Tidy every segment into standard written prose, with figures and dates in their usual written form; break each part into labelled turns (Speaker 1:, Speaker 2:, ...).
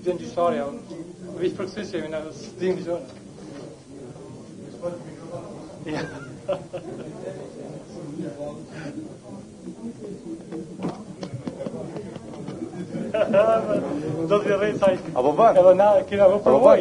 Speaker 1: Din gjyqtarja, vishë për kësë që jemi në s'dim gjë. Do të rrejtë saj.
Speaker 2: Apo ban?
Speaker 1: Edhe na kina vë përvoj.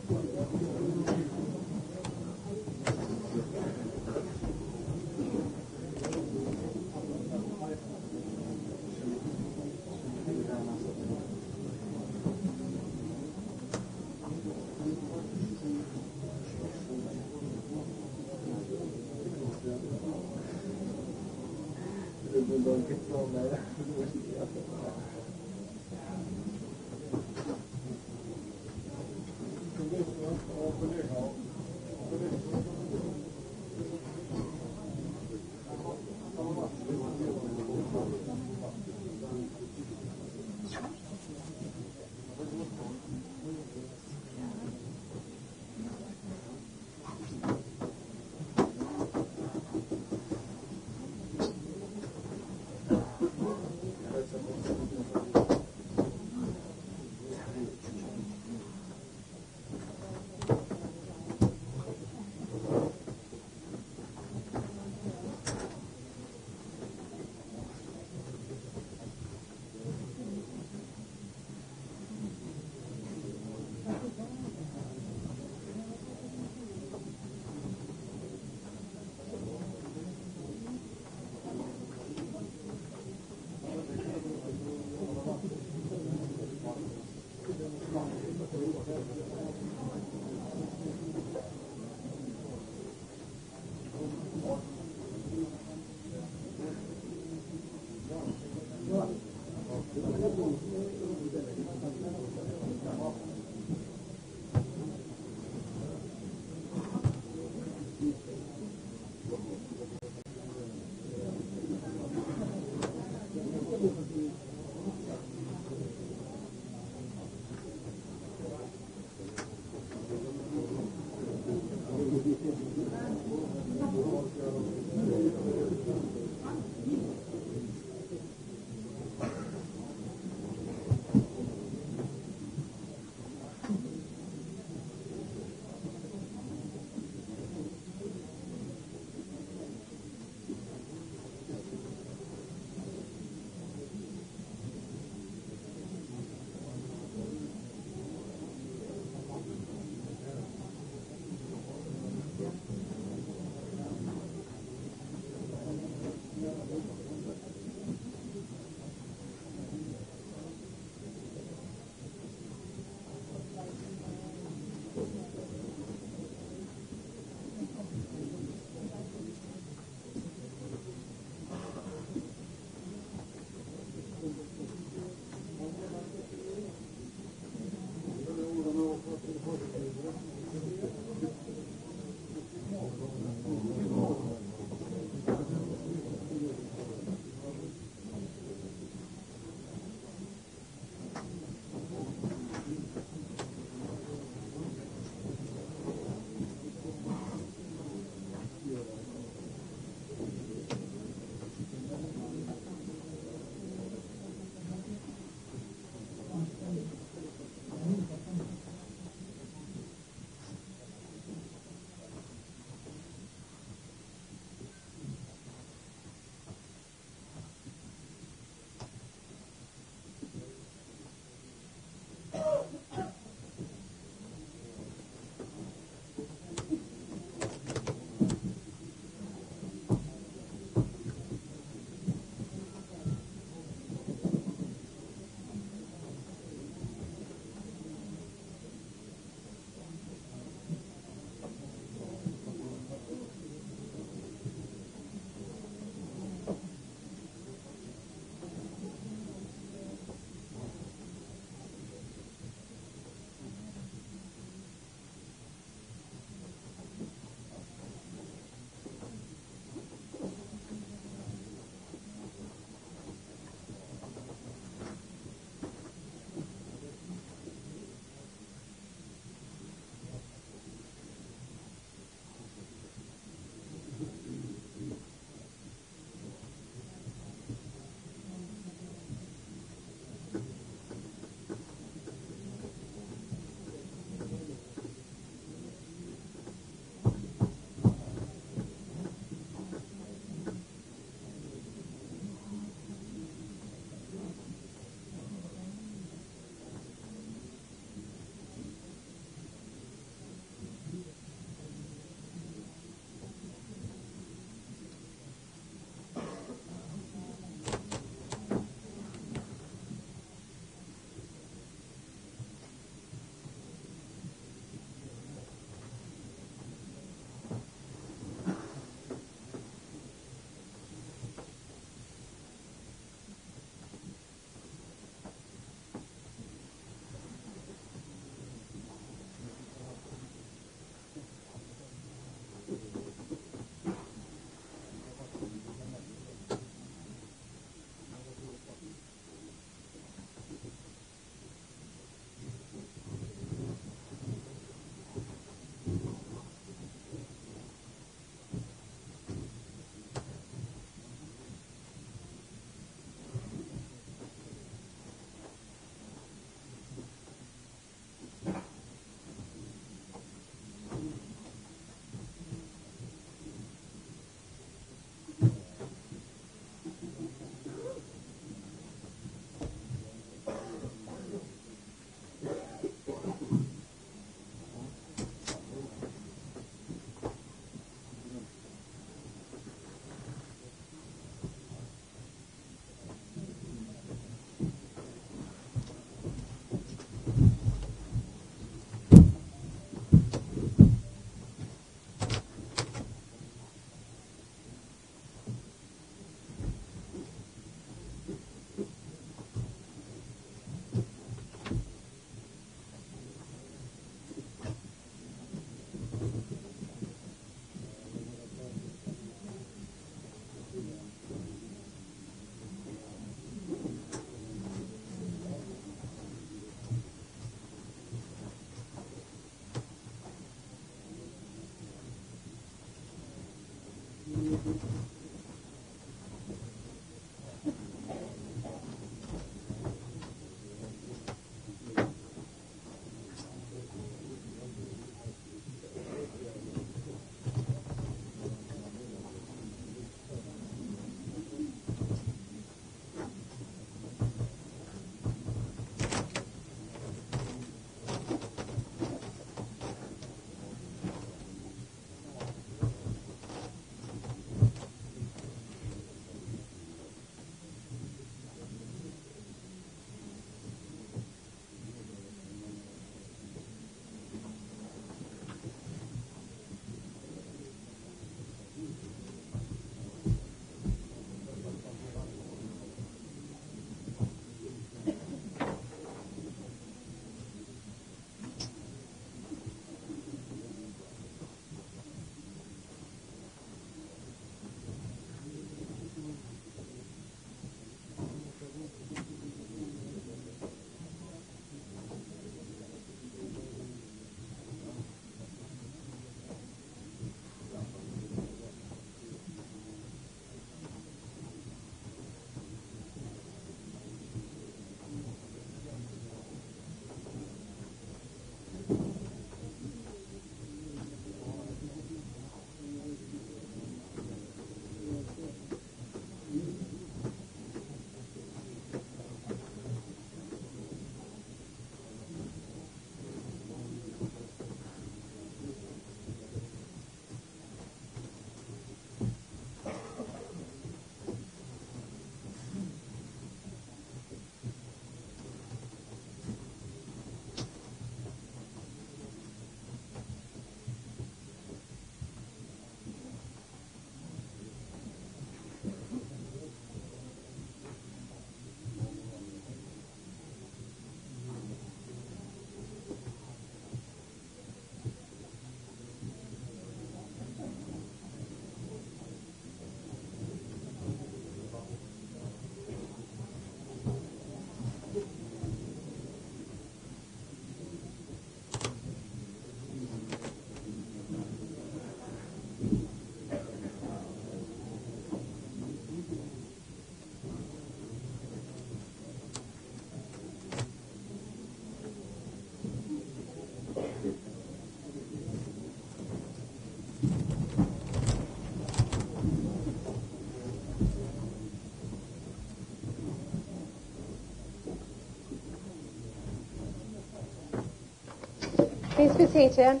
Speaker 2: Please be seated.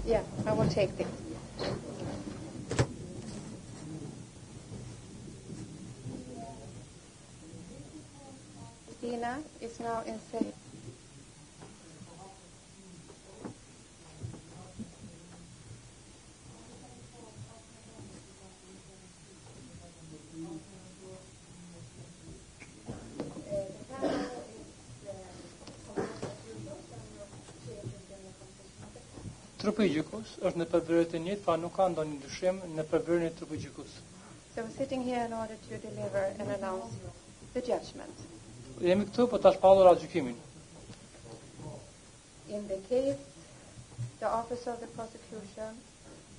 Speaker 2: Yeah, I will take this. Dina is now in safe.
Speaker 1: Trupi I gjykos është në përbërje të njëjtë, pra nuk ka ndonjë ndryshim në përbërjen e trupit gjykos.
Speaker 2: So we're sitting here in order to deliver and announce the judgment.
Speaker 1: Jemi këtu për ta shpallur atë gjykimin.
Speaker 2: In the case, the office of the prosecution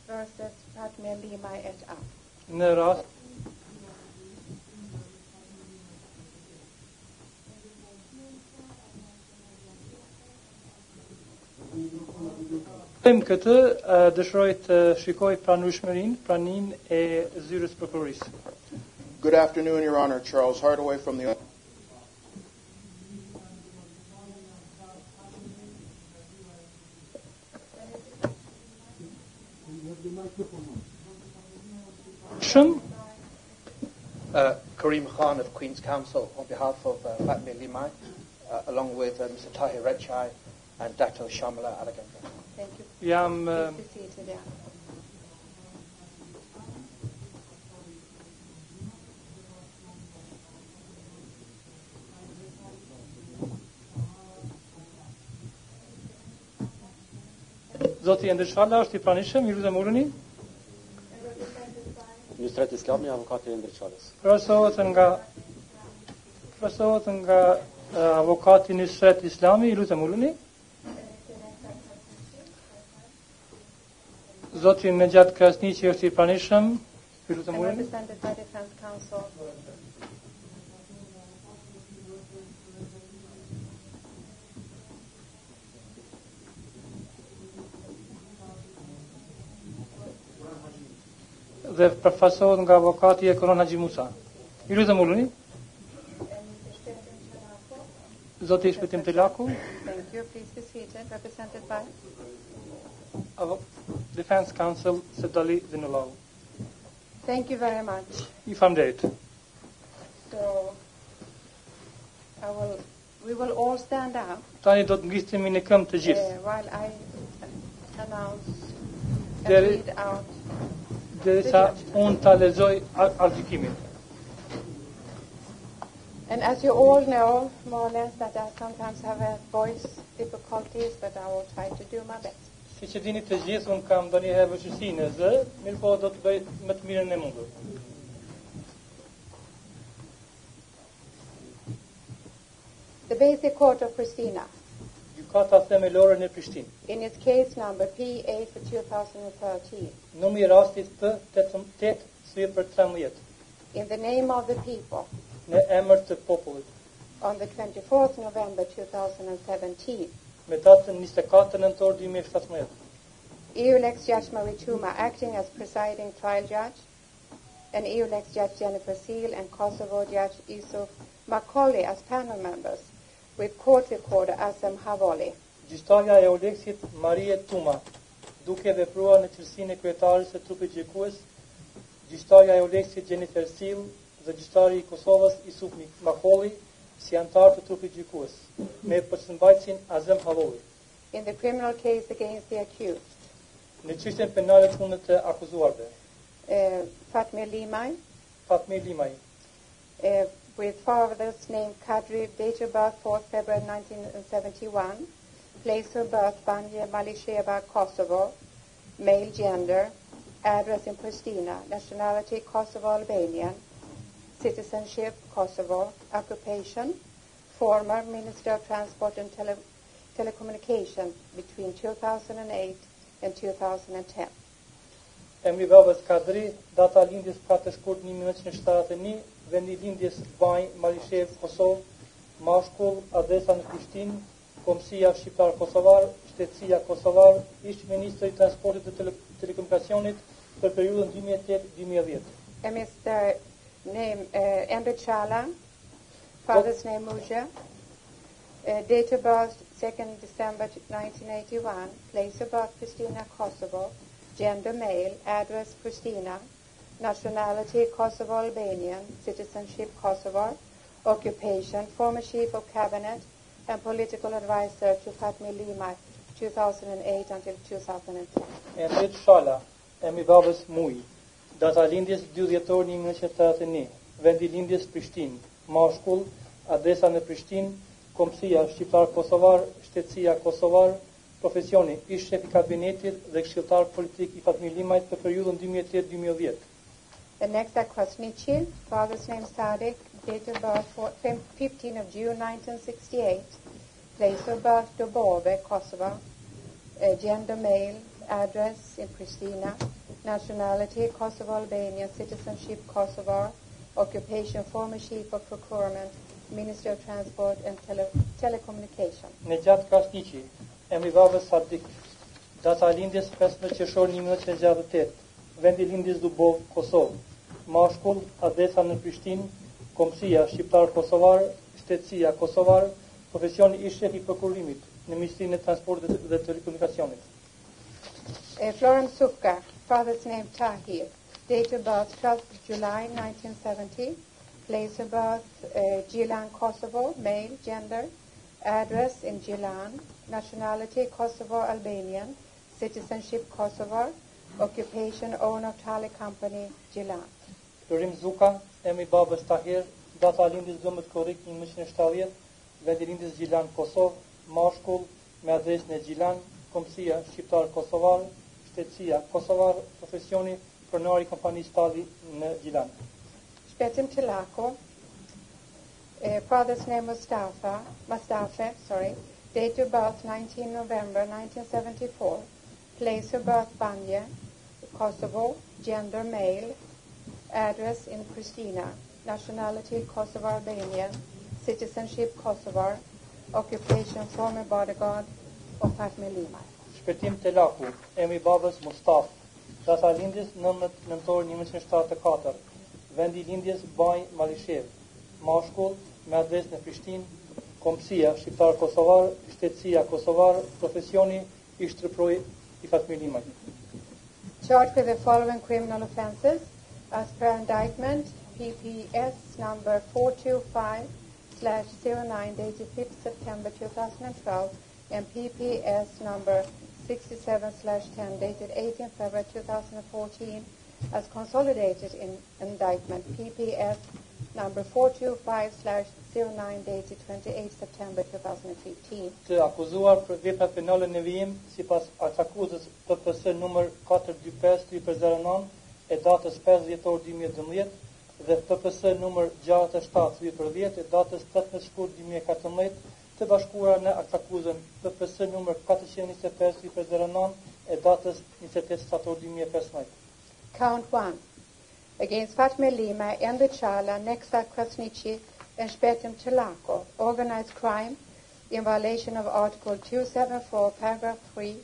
Speaker 2: versus Fatme Limajt et al.
Speaker 1: Në rast këtë dëshiroj të shikoj praninë e zyrës prokurorisë.
Speaker 3: Good afternoon, Your Honor. Charles Hardaway from the...
Speaker 4: Karim Khan of Queen's Counsel on behalf of Fatme Limajt, along with Mr. Tahir Rechai and Dato Shamala Alagandra.
Speaker 2: Thank you.
Speaker 1: Jam
Speaker 2: Please be seated, yeah.
Speaker 1: Zoti Ndërçala është I pranishëm, ju lutem uluni.
Speaker 5: Ministrat Islami, avokati I Ndërçalës.
Speaker 1: Profesoret nga avokati Nusret Islami, ju lutem uluni. Zoti me gjatë Krasniqi është I pranishëm. Ju lutem
Speaker 2: and
Speaker 1: urin.
Speaker 2: represented by Defense Counsel.
Speaker 1: Dhe përfasohet nga avokati e Koron Haxhi Musa. Ju lutem uluni. Zoti Shpëtim Telaku,
Speaker 2: Thank you. Please be seated. Represented by
Speaker 1: Defense Counsel Sedali Zinullahu.
Speaker 2: Thank you very much.
Speaker 1: I faleminderit.
Speaker 2: So we will all stand up
Speaker 1: Tani do të ngrihemi në këmbë të gjithë.
Speaker 2: while I announce and
Speaker 1: Deri-
Speaker 2: read out.
Speaker 1: Derisa unë ta lexoj argjykimin.
Speaker 2: And as you all know, more or less, that I sometimes have a voice difficulties, but I will try to do my best.
Speaker 1: Siç e dini të gjithë, unë kam ndonjëherë vështirësi në zë, mirëpo do të bëj më të mirën e mundur.
Speaker 2: The Basic Court of Pristina,
Speaker 1: Gjykata themelore në Prishtinë,
Speaker 2: in its case number P8 for 2013,
Speaker 1: numri I rastit P8/13,
Speaker 2: in the name of the people,
Speaker 1: në emër të popullit,
Speaker 2: on the 24th November 2017,
Speaker 1: me datën 24 nëntor 2017,
Speaker 2: EU-Lex Judge Marituma acting as presiding trial judge, and EU-Lex Judge Jennifer Seal and Kosovo Judge Yusuf Macaulay as panel members, with court recorder Asem Havoli.
Speaker 1: Gjyqtarja e Oleksit Marie Tuma, duke vepruar në cilësinë e kryetares së trupit gjykues, gjyqtarja e Oleksit Jennifer Seal dhe gjyqtari I Kosovës Yusuf Macaulay si antar të trupit gjykues, me përmbajtësin Azem Havoli.
Speaker 2: In the criminal case against the accused,
Speaker 1: Në çështjen penale të punët të akuzuarve,
Speaker 2: Fatmir Limajt,
Speaker 1: Fatmir Limaj,
Speaker 2: with father's name Kadri, date of birth 4th February 1971, place of birth Banja Malisheva, Kosovo, male gender, address in Pristina, nationality Kosovo Albanian, citizenship Kosovo, occupation former Minister of Transport and Telecommunication between 2008 and 2010.
Speaker 1: emri babës Kadri, data lindjes 4 shkurt 1971, vendi lindjes Banj, Malishev, Kosovë, mashkull, adresa në Prishtinë, Komësia Shqiptar Kosovar, Shtetësia Kosovar, ish Ministri I Transportit dhe Telekomunikacionit për periudhën 2008-2010.
Speaker 2: And Mr. name Emre Chala, father's name Muja, date of birth 2nd December 1981, place of birth Pristina, Kosovo, gender male, address Pristina, nationality Kosovo Albanian, citizenship Kosovo, occupation former chief of cabinet and political advisor to Fatmir Limaj 2008 until 2010.
Speaker 1: Emri Shala, emri babës Muj, data lindjes 2 dhjetor 1981, vendi lindjes Prishtinë, mashkull, adresa në Prishtinë, Komësia Shqiptar Kosovar, Shtetësia Kosovar, profesioni ish shef I kabinetit dhe këshilltar politik I Fatmir Limajt për periudhën 2008-2010.
Speaker 2: The next are Krasniqi, father's name Sadik, date of birth 15 of June 1968, place of birth Dubove, Kosovo, gender male, address in Pristina, nationality Kosovo Albania, citizenship Kosovo, occupation former chief of procurement, Ministry of Transport and Telecommunication.
Speaker 1: Në gjatë Krasniqi, emri babës Sadik, data lindjes 15 qershor 1968, vendi lindjes Dubov, Kosovë, mashkull, adresa në Prishtinë, Komësia Shqiptar Kosovar, Shtetësia Kosovar, profesioni ish shef I prokurimit në Ministrinë e Transportit dhe Telekomunikacionit.
Speaker 2: Florence Sufka, father's name Tahir, date of birth 12th July 1970, place of birth Gjilan, Kosovo, male, gender, address in Gjilan, nationality Kosovo Albanian, citizenship Kosovo, occupation owner of Tali Company, Gjilan.
Speaker 1: Florim Zuka, emri babës Tahir, data lindjes 12 korrik 1970, vendi lindjes Gjilan, Kosovë, mashkull, me adresën e Gjilan, Komësia Shqiptar Kosovar, Shtetësia Kosovar, profesioni pronari kompanisë Tali në Gjilan.
Speaker 2: Shpetim Tilako, father's name Mustafa, date of birth 19 November 1974, place of birth Banja, Kosovo, gender male, address in Pristina, nationality Kosovo Albanian, citizenship Kosovar, occupation former bodyguard of Fatmi Limajt.
Speaker 1: Shpëtim të laku, emri babës Mustaf, data lindjes 19 nëntor 1974, vendi lindjes Baj Malishev, mashkull me adresë në Prishtinë, kombësia shqiptar kosovar, shtetësia kosovar, profesioni i shtrëproj I Fatmi Limajt.
Speaker 2: Charged with the following criminal offenses as per indictment PPS number 425/09 dated 5th September 2012 and PPS number 67/10 dated 18th February 2014 as consolidated in indictment PPS number 425/09 dated 28 September 2015.
Speaker 1: Të akuzuar për vepra penale në vijim sipas akuzës PPS numër 425/3/09 e datës 5 dhjetor 2012 dhe PPS numër 67/3/10 e datës 18 shkurt 2014 të bashkuara në akuzën PPS numër 425/3/09 e datës 28 shtator 2015.
Speaker 2: Count 1. Against Fatmi Lima, Ende Chala, Neksa Krasniqi, and Shpetim Telako, organized crime in violation of Article 274, Paragraph 3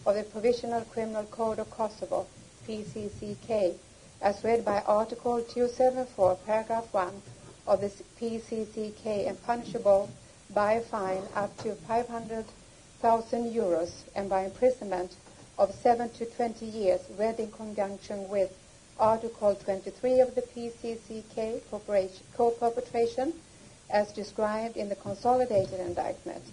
Speaker 2: of the Provisional Criminal Code of Kosovo, PCCK, as read by Article 274, Paragraph 1 of the PCCK, and punishable by a fine up to 500,000 euros and by imprisonment of 7 to 20 years, read in conjunction with Article 23 of the PCCK, co-perpetration, as described in the consolidated indictment,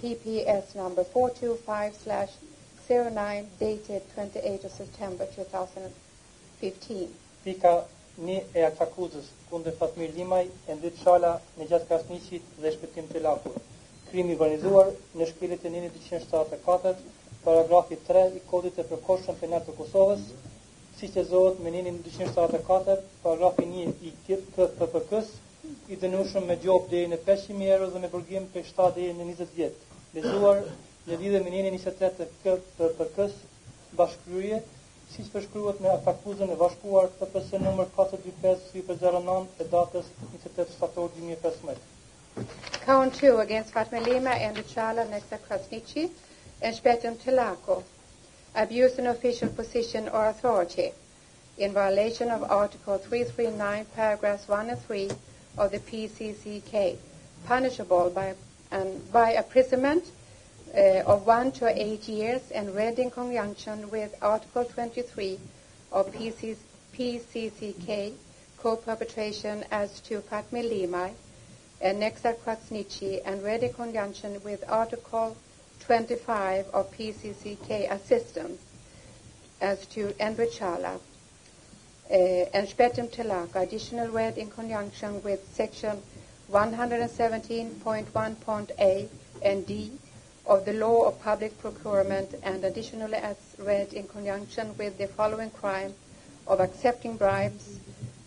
Speaker 2: PPS number 425/09, dated 28 of September 2015.
Speaker 1: Pika 1 e akuzës kundër Fatmi Limaj e Ndit Shala në gjatë Krasniqit dhe shpëtim të lakut. Krimi I organizuar në shkeljet e 1274, paragrafi 3 I kodit e përkohshëm penal të Kosovës, siç lezohet me 1274, paragrafi 1 I KPPK-s, I dënueshëm me gjop deri në 500.000 euro dhe me burgim prej 7 deri në 20 vjet. Lezuar në lidhje me 23 të KPPK-s, bashkëkrye, siç përshkruhet në akuzën e bashkuar PPS numër 425/3/09 e datës 28 shtator 2015.
Speaker 2: Count 2 against Fatmi Lima and Chala Neksa Krasniqi and Shpetim Telako. Abuse an official position or authority in violation of Article 339, paragraphs 1 and 3 of the PCCK, punishable by imprisonment of 1 to 8 years and read in conjunction with Article 23 of PCCK, co-perpetration as to Fatmi Limaj and Neksa Krasniqi and read in conjunction with Article 25 of PCCK, assistance as to Ende Chala and Shpetim Telaka, additional read in conjunction with Section 117.1.A and D of the Law of Public Procurement, and additionally as read in conjunction with the following crime of accepting bribes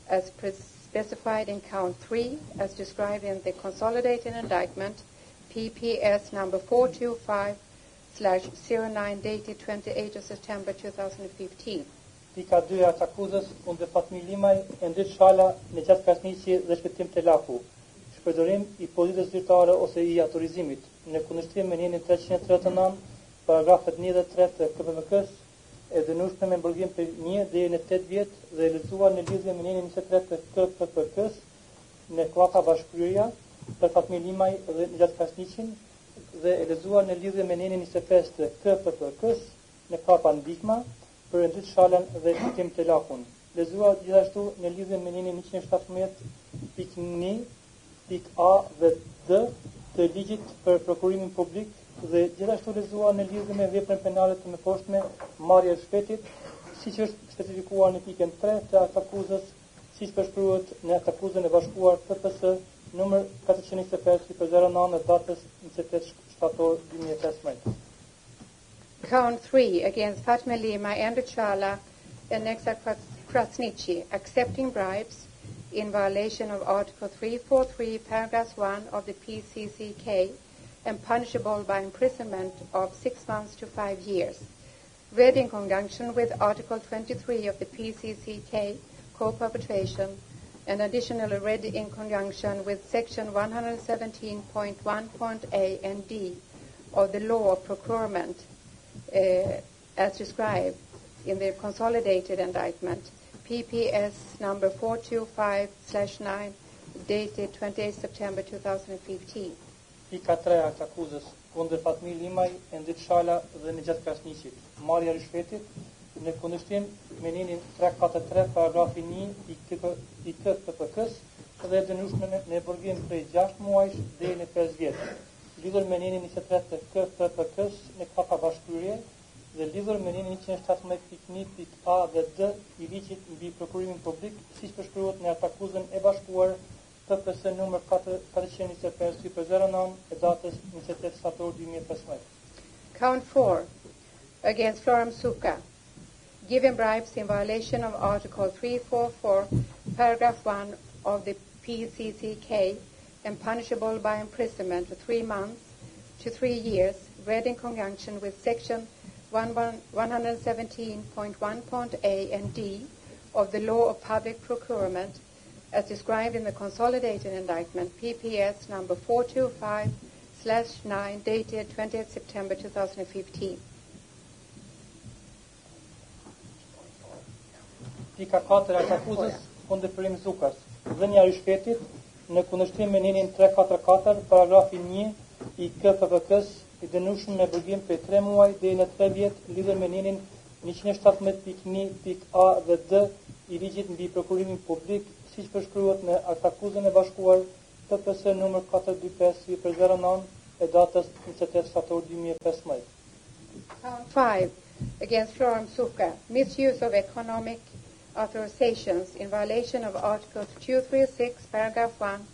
Speaker 2: as specified in Count 3 as described in the consolidated indictment PPS number 425/09 dated 28 of September 2015.
Speaker 1: Pika 2 e akuzës kundër Fatmi Limaj e Ndit Shala në gjatë Krasniqi dhe shpëtim të laku. Shpërdorim I pozitës zyrtare ose I autorizimit në kundërshtim me 1339, paragrafet 1 dhe 3 të KPPK-s e dënueshme me burgim për 1 deri në 8 vjet dhe e lezuar në lidhje me 23 të KPPK-s në klapa bashkëkryeja për Fatmi Limaj dhe në gjatë Krasniqin dhe e lezuar në lidhje me 25 të KPPK-s në klapa ndihma për Ndit Shalën dhe shpëtim të lakun. Lezuar gjithashtu në lidhje me 117.1 A dhe D të ligjit për prokurimin publik dhe gjithashtu lezuar në lidhje me veprën penale të mëposhtme marrja e shpetit, siç është specifikuar në pikën 3 të akuzës, siç përshkruhet në akuzën e bashkuar PPS numër 425/09 e datës 28 shtator 2015.
Speaker 2: Count 3 against Fatmi Lima and Chala and Neksa Krasniqi, accepting bribes in violation of Article 343, Paragraph 1 of the PCCK, and punishable by imprisonment of 6 months to 5 years. read in conjunction with Article 23 of the PCCK, co-perpetration, and additionally read in conjunction with Section 117.1.A and D of the law of procurement as described in the consolidated indictment, PPS number 425/9, dated 28 September 2015.
Speaker 1: Pika 3 akt akuzës kundër Fatmi Limaj, Endit Shala dhe në gjatë Krasniqit. Marrja e rishvetit në kundërshtim me ninin 343 paragrafi 1 i KPPK-s dhe dënueshme në burgim prej 6 muajsh deri në 5 vjet. Lidhur me ninin 23 të KPPK-s në kapa bashkëpyrje dhe lidhur me ninin 117.1.a dhe d i ligjit mbi prokurimin publik, siç përshkruhet në akuzën e bashkuar PPS numër 425/09 e datës 28 shtator 2015.
Speaker 2: Count 4 against Floram Suka, giving bribes in violation of Article 344, Paragraph 1 of the PCCK and punishable by imprisonment for 3 months to 3 years, read in conjunction with Section 117.1.A and D of the law of public procurement as described in the consolidated indictment PPS number 425/9 dated 20th September 2015.
Speaker 1: Pika 4 e akuzës kundër Florim Zukas, dhënia e rishvetit në kundërshtim me ninin 344 paragrafi 1 i KPPK-s i dënueshëm me burgim prej 3 muaj deri në 3 vjet lidhur me ninin 117.1.a dhe d i ligjit mbi prokurimin publik, siç përshkruhet në akuzën e bashkuar PPS numër 425/09 e datës 28 shtator 2015.
Speaker 2: Count 5 against Floram Suka, misuse of economic authorizations in violation of Article 236, Paragraph 1,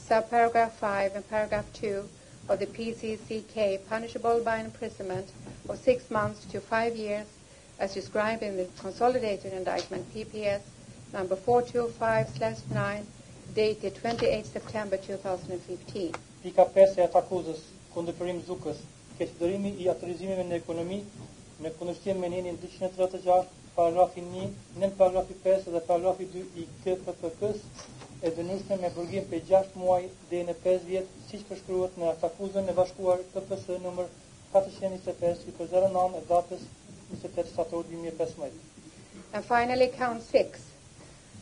Speaker 2: Subparagraph 5 and Paragraph 2 of the PCCK, punishable by imprisonment of 6 months to 5 years, as described in the consolidated indictment PPS number 425/9, dated 28 September 2015.
Speaker 1: Pika 5 e akuzës kundër Florim Zukës, keqëdërimi i autorizimeve në ekonomi në kundërshtim me ninin 236 paragrafi 1, nën paragrafi 5 dhe paragrafi 2 i KPPK-s e dënueshme me burgim prej 6 muaj deri në 5 vjet, siç përshkruhet në akuzën e bashkuar PPS numër 425/09 e datës 28 shtator 2015.
Speaker 2: And finally, count 6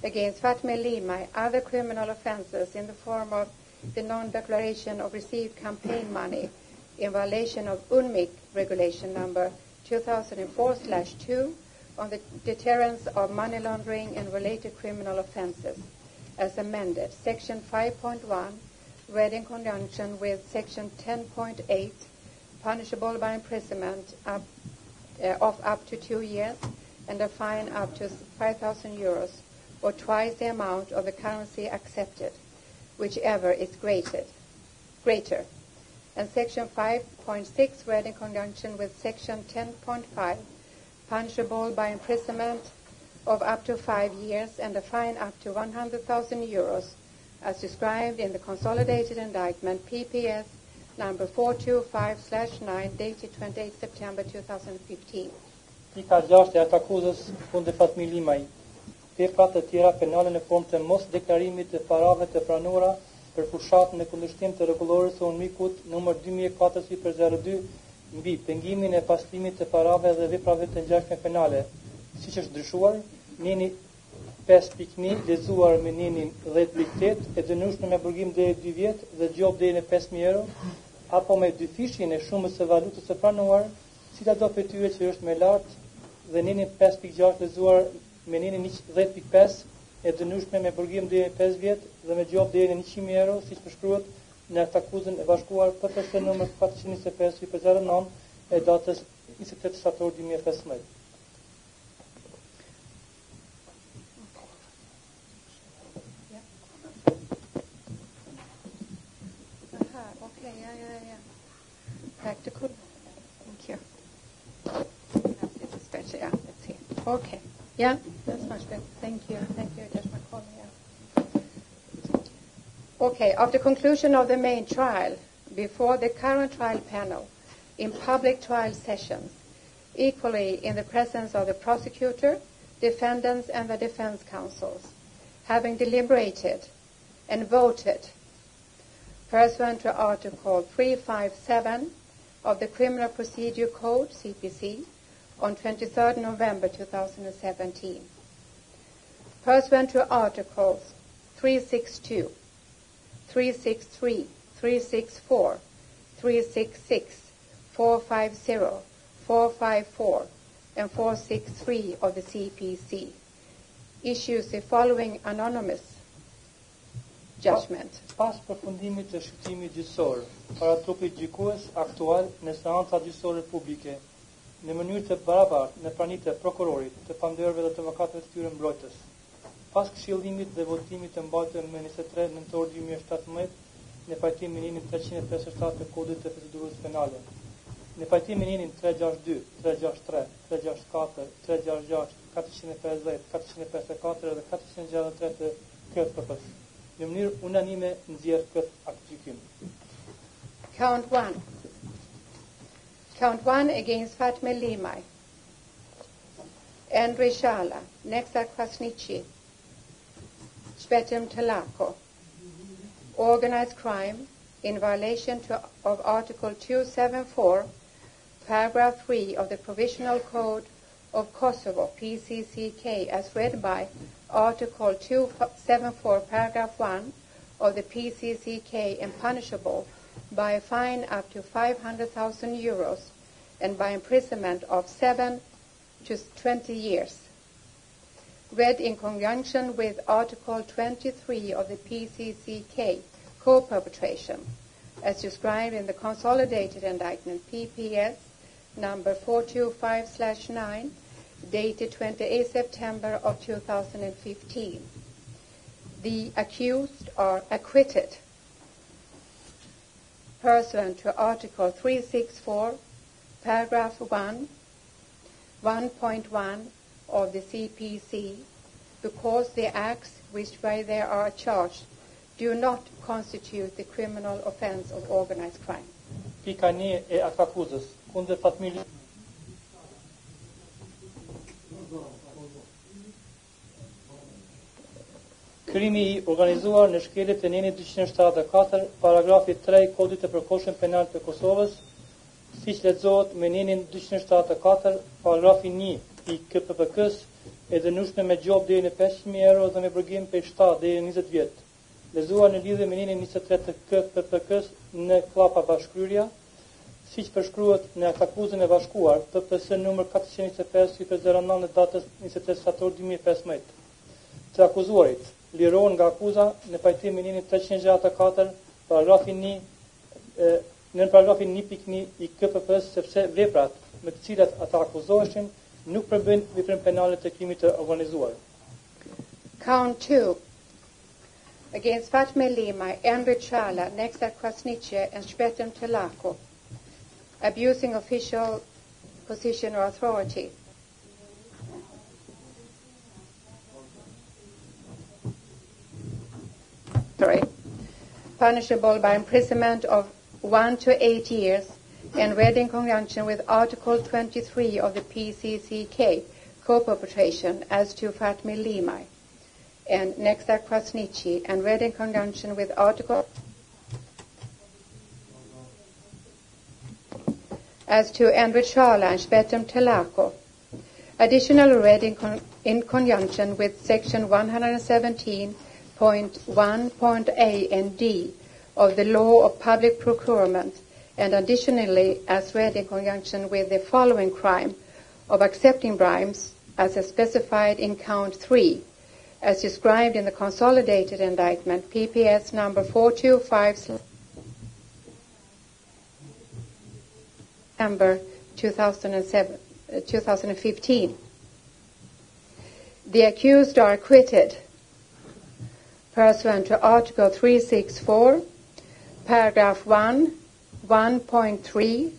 Speaker 2: against Fatme Limaj, other criminal offences in the form of the non-declaration of received campaign money in violation of UNMIC regulation number 2004/2 on the deterrence of money laundering and related criminal offences, as amended, Section 5.1, read in conjunction with Section 10.8, punishable by imprisonment of up to 2 years and a fine up to 5,000 euros, or twice the amount of the currency accepted, whichever is greater. And Section 5.6, read in conjunction with Section 10.5, punishable by imprisonment of up to 5 years and a fine up to 100,000 euros, as described in the consolidated indictment PPS number 425/9, dated 28 September 2015.
Speaker 1: Pika 6 e akuzës kundër Fatmi Limaj, vepra të tjera penale në formë të mos deklarimit të parave të pranura për fushat në kundërshtim të rregullores së UNMIK-ut numër 2004/02 mbi pengimin e paslimit të parave dhe veprave të ngjashme penale, siç është ndryshuar, nini 5.1 lezuar me ninin 10.8 e dënueshme me burgim deri 2 vjet dhe gjop deri në 5.000 euro, apo me dyfishjen e shumës së valutës së pranuar, cilado për tyre që është më lartë, dhe ninin 5.6 lezuar me ninin 10.5 e dënueshme me burgim deri në 5 vjet dhe me gjop deri në 100.000 euro, siç përshkruhet në akuzën e bashkuar PPS numër 425/09 e datës 28 shtator 2015.
Speaker 2: Practical. Thank you. This is better. Yeah, let's see. Okay. Yeah, that's much better. Thank you. Thank you, Judge McCall. Yeah. Okay, after conclusion of the main trial, before the current trial panel, in public trial sessions, equally in the presence of the prosecutor, defendants, and the defense counsels, having deliberated and voted pursuant to Article 357 of the Criminal Procedure Code, CPC, on 23rd November 2017. Pursuant to Articles 362, 363, 364, 366, 450, 454, and 463 of the CPC, issues the following anonymous judgment.
Speaker 1: Pas përfundimit të shqyrtimit gjyqësor, para trupit gjykues aktual në seanca gjyqësore publike, në mënyrë të barabartë në pranitë të prokurorit, të pandërëve dhe të avokatëve të tyre mbrojtës. Pas këshillimit dhe votimit të mbajtur më 23 nëntor 2017 në pajtim me ninin 357 të Kodit të Procedurës Penale, në pajtim me ninin 362, 363, 364, 366, 450, 454 dhe 463 të KosovaPress, në mënyrë unanime nxjerr këtë akt gjykim.
Speaker 2: Count 1. Count 1 against Fatme Limaj, Andre Shala, Neksa Kwasnici, Spetem Telako. Organized crime in violation of Article 274, Paragraph 3 of the Provisional Code of Kosovo, PCCK, as read by Article 274, Paragraph 1 of the PCCK, and punishable by a fine up to 500,000 euros and by imprisonment of 7 to 20 years. Read in conjunction with Article 23 of the PCCK, co-perpetration, as described in the Consolidated Indictment, PPS number 425/9, dated 28 September of 2015. The accused are acquitted pursuant to Article 364, Paragraph 1, 1.1 of the CPC, because the acts which by they are charged do not constitute the criminal offense of organized crime.
Speaker 1: Pika 1 e akuzës kundër Fatmir krimi I organizuar në shkeljet e nenit 274, paragrafi 3 Kodit të Përkohshëm Penal të Kosovës, siç lexohet me nenin 274, paragrafi 1 I KPPK-s, e dënueshme me gjop deri në 500.000 euro dhe me burgim prej 7 deri në 20 vjet. Lezuar në lidhje me nenin 23 të KPPK-s në klapa bashkëkryrja, siç përshkruhet në akuzën e bashkuar, PPS numër 425/09 në datës 23 shtator 2015. Të akuzuarit lirohen nga akuza në pajtim me nenin 364, paragrafin 1, në paragrafin 1.1 I KPPS, sepse veprat me të cilat ata akuzoheshin nuk përbëjnë veprën penale të krimit të organizuar.
Speaker 2: Count 2 against Fatme Limaj, Andre Chala, Neksa Kwasnice, and Spetem Telako, abusing official position or authority. Punishable by imprisonment of 1 to 8 years and read in conjunction with Article 23 of the PCCK, co-perpetration as to Fatme Limaj and Neksa Kwasnici, and read in conjunction with Article as to Andre Chala and Spetem Telako. Additionally read in conjunction with Section 117.1.A and D of the Law of Public Procurement, and additionally as read in conjunction with the following crime of accepting bribes as specified in Count 3, as described in the Consolidated Indictment, PPS number 425 September 2015. The accused are acquitted pursuant to Article 364, Paragraph 1, 1.3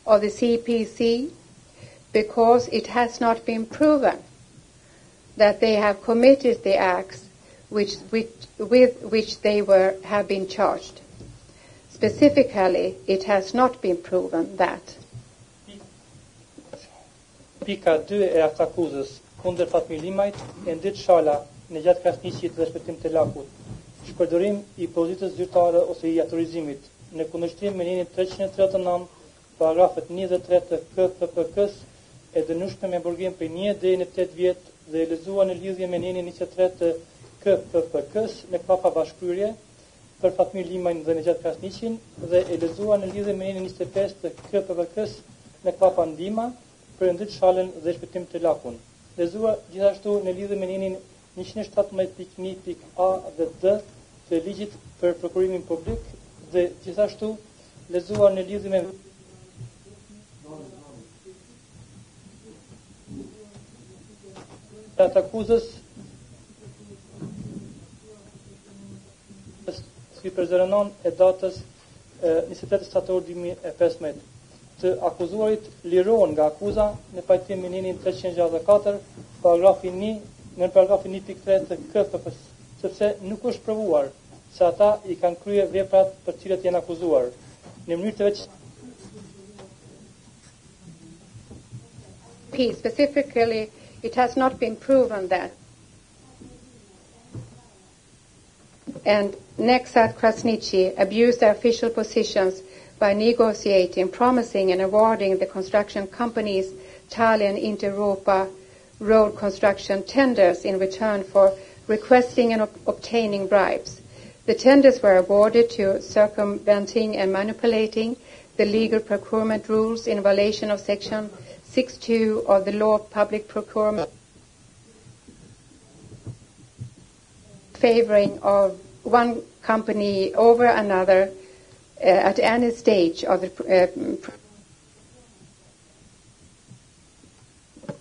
Speaker 2: of the CPC, because it has not been proven that they have committed the acts with which they have been charged. Specifically, it has not been proven that
Speaker 1: Pika 2 e aktakuzës kundër Fatmir Limajt e ndit shala në gjatë krasniqit dhe shpëtim të lakut, shpërdorim i pozitës zyrtare ose i autorizimit në kundërshtim me linjën 339, paragrafet 1 dhe 3 të KPPK-s e dënueshme me burgim për 1 deri në 8 vjet dhe e lexuar në lidhje me linjën 23 të KPPK-s në klapa bashkëpyrje për Fatmir Limajt dhe në gjatë krasniqin dhe e lexuar në lidhje me linjën 25 të KPPK-s në klapa ndima për ndit shalën dhe shpëtim të lakun. Lexuar gjithashtu në lidhje me linjën 117.1.a dhe d të ligjit për prokurimin publik dhe gjithashtu lexuar në lidhje me të akuzës si përzërenon e datës 28 shtator 2015 të akuzuarit lirohen nga akuza në pajtim me linjën 364 paragrafi 1 në paragrafin 1.3 të KPPK, sepse nuk është provuar se ata i kanë kryer veprat për të cilat janë akuzuar në mënyrë të veçantë.
Speaker 2: Specifically, it has not been proven that. And Neksat Krasniqi abused their official positions by negotiating, promising and awarding the construction companies Tali and Inter-Europa road construction tenders in return for requesting and obtaining bribes. The tenders were awarded to circumventing and manipulating the legal procurement rules in violation of Section 6.2 of the Law of Public Procurement, favoring of one company over another at any stage of the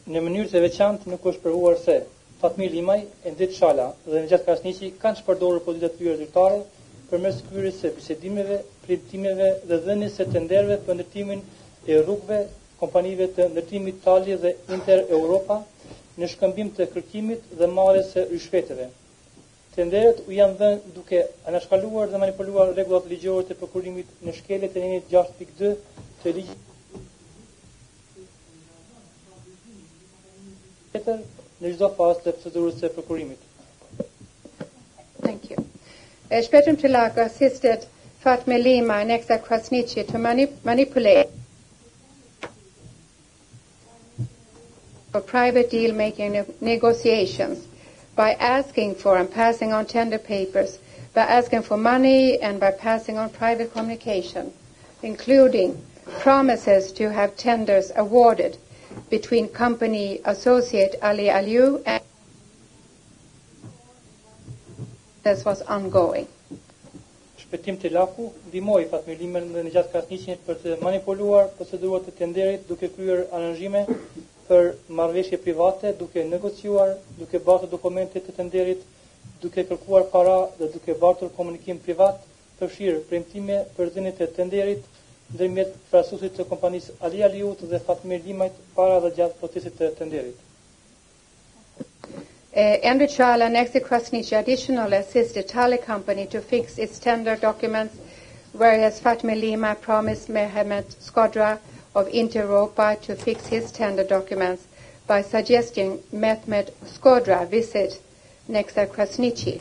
Speaker 1: Në mënyrë të veçantë nuk është provuar se Fatmir Limaj e ndit shala dhe në gjatë krasniqi kanë shpërdorur pozitat tyre zyrtare përmes kryerjes së bisedimeve, premtimeve dhe dhënies së tenderëve për ndërtimin e rrugëve kompanive të ndërtimit Tali dhe Inter-Europa në shkëmbim të kërkimit dhe marrjes së rishveteve. Tenderet u janë dhënë duke anashkaluar dhe manipuluar rregullat ligjore të prokurimit në shkeljet e linjës 6.2 të ligjit në çdo fazë të procedurës së prokurimit.
Speaker 2: Thank you. Shpetrim Tilaka assisted Fatmir Limaj and Neksat Krasniqi to manipulate for private deal-making negotiations by asking for and passing on tender papers, by asking for money and by passing on private communication, including promises to have tenders awarded between company associate Ali Aliu and this was ongoing.
Speaker 1: Shpëtim të laku ndihmoi Fatmir Limajn në gjatë krasniqit për të manipuluar procedurat e tenderit duke kryer aranzhime për marrëveshje private, duke negociuar, duke bartur dokumente të tenderit, duke kërkuar para dhe duke bartur komunikim privat, përfshirë premtime për dhënien e tenderit ndërmjet frasuesit të kompanisë Ali Aliut dhe Fatmir Limajt para dhe gjatë procesit të tenderit.
Speaker 2: Andrew Chala and Neksat Krasniqi additionally assisted Tali company to fix its tender documents, whereas Fatmir Limaj promised Mehmet Skodra of Inter-Europa to fix his tender documents by suggesting Mehmet Skodra visit Neksat Krasniqi.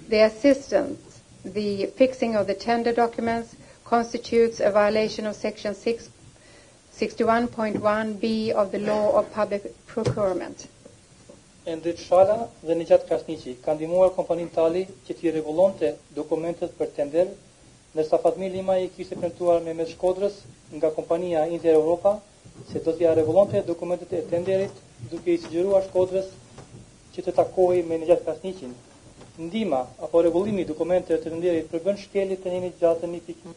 Speaker 2: The assistance, the fixing of the tender documents, constitutes a violation of Section 61.1b of the Law of Public Procurement.
Speaker 1: Ndrit shala dhe në gjatë krasniqi ka ndihmuar kompaninë Tali që t'i rregullonte dokumentet për tender, ndërsa Fatmir Limaj i kishte premtuar Mehmet Shkodrës nga kompania Inter-Europa se do t'ia rregullonte dokumentet e tenderit, duke i sugjeruar Shkodrës që të takohej me në gjatë krasniqin. Ndihma apo rregullimi i dokumenteve të tenderit përbën shkelje të linjës gjatë 1.1.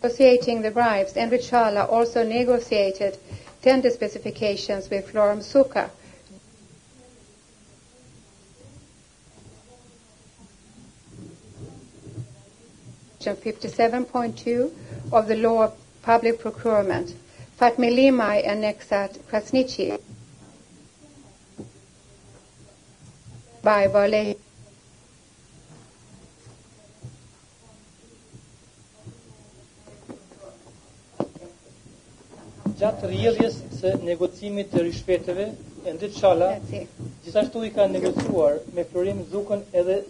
Speaker 2: Negotiating the bribes, Andrew Chala also negotiated tender specifications with Florum Suka. Section 57.2 of the Law of Public Procurement. Fatmir Limaj and Neksat Krasniqi by violation
Speaker 1: Gjatë rrjedhjes së negocimit të rishpeteve, ndaj Shala gjithashtu I ka negociuar me Florim Zukën edhe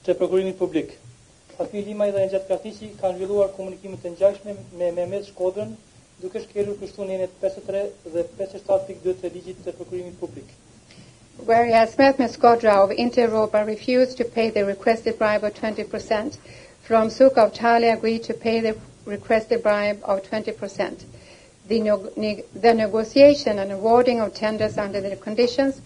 Speaker 1: të prokurimit publik. Fatmir Limaj dhe Nxhat Kasniqi kanë zhvilluar komunikime të ngjashme me Mehmet Shkodrën, duke shkelur kështu njenet 53 dhe 57.2 të ligjit të prokurimit publik.
Speaker 2: Whereas Mehmet Skodra of Inter-Europa refused to pay the requested bribe of 20%, Florm Suka of Tali agreed to pay the requested bribe of 20%. The negotiation and awarding of tenders under the conditions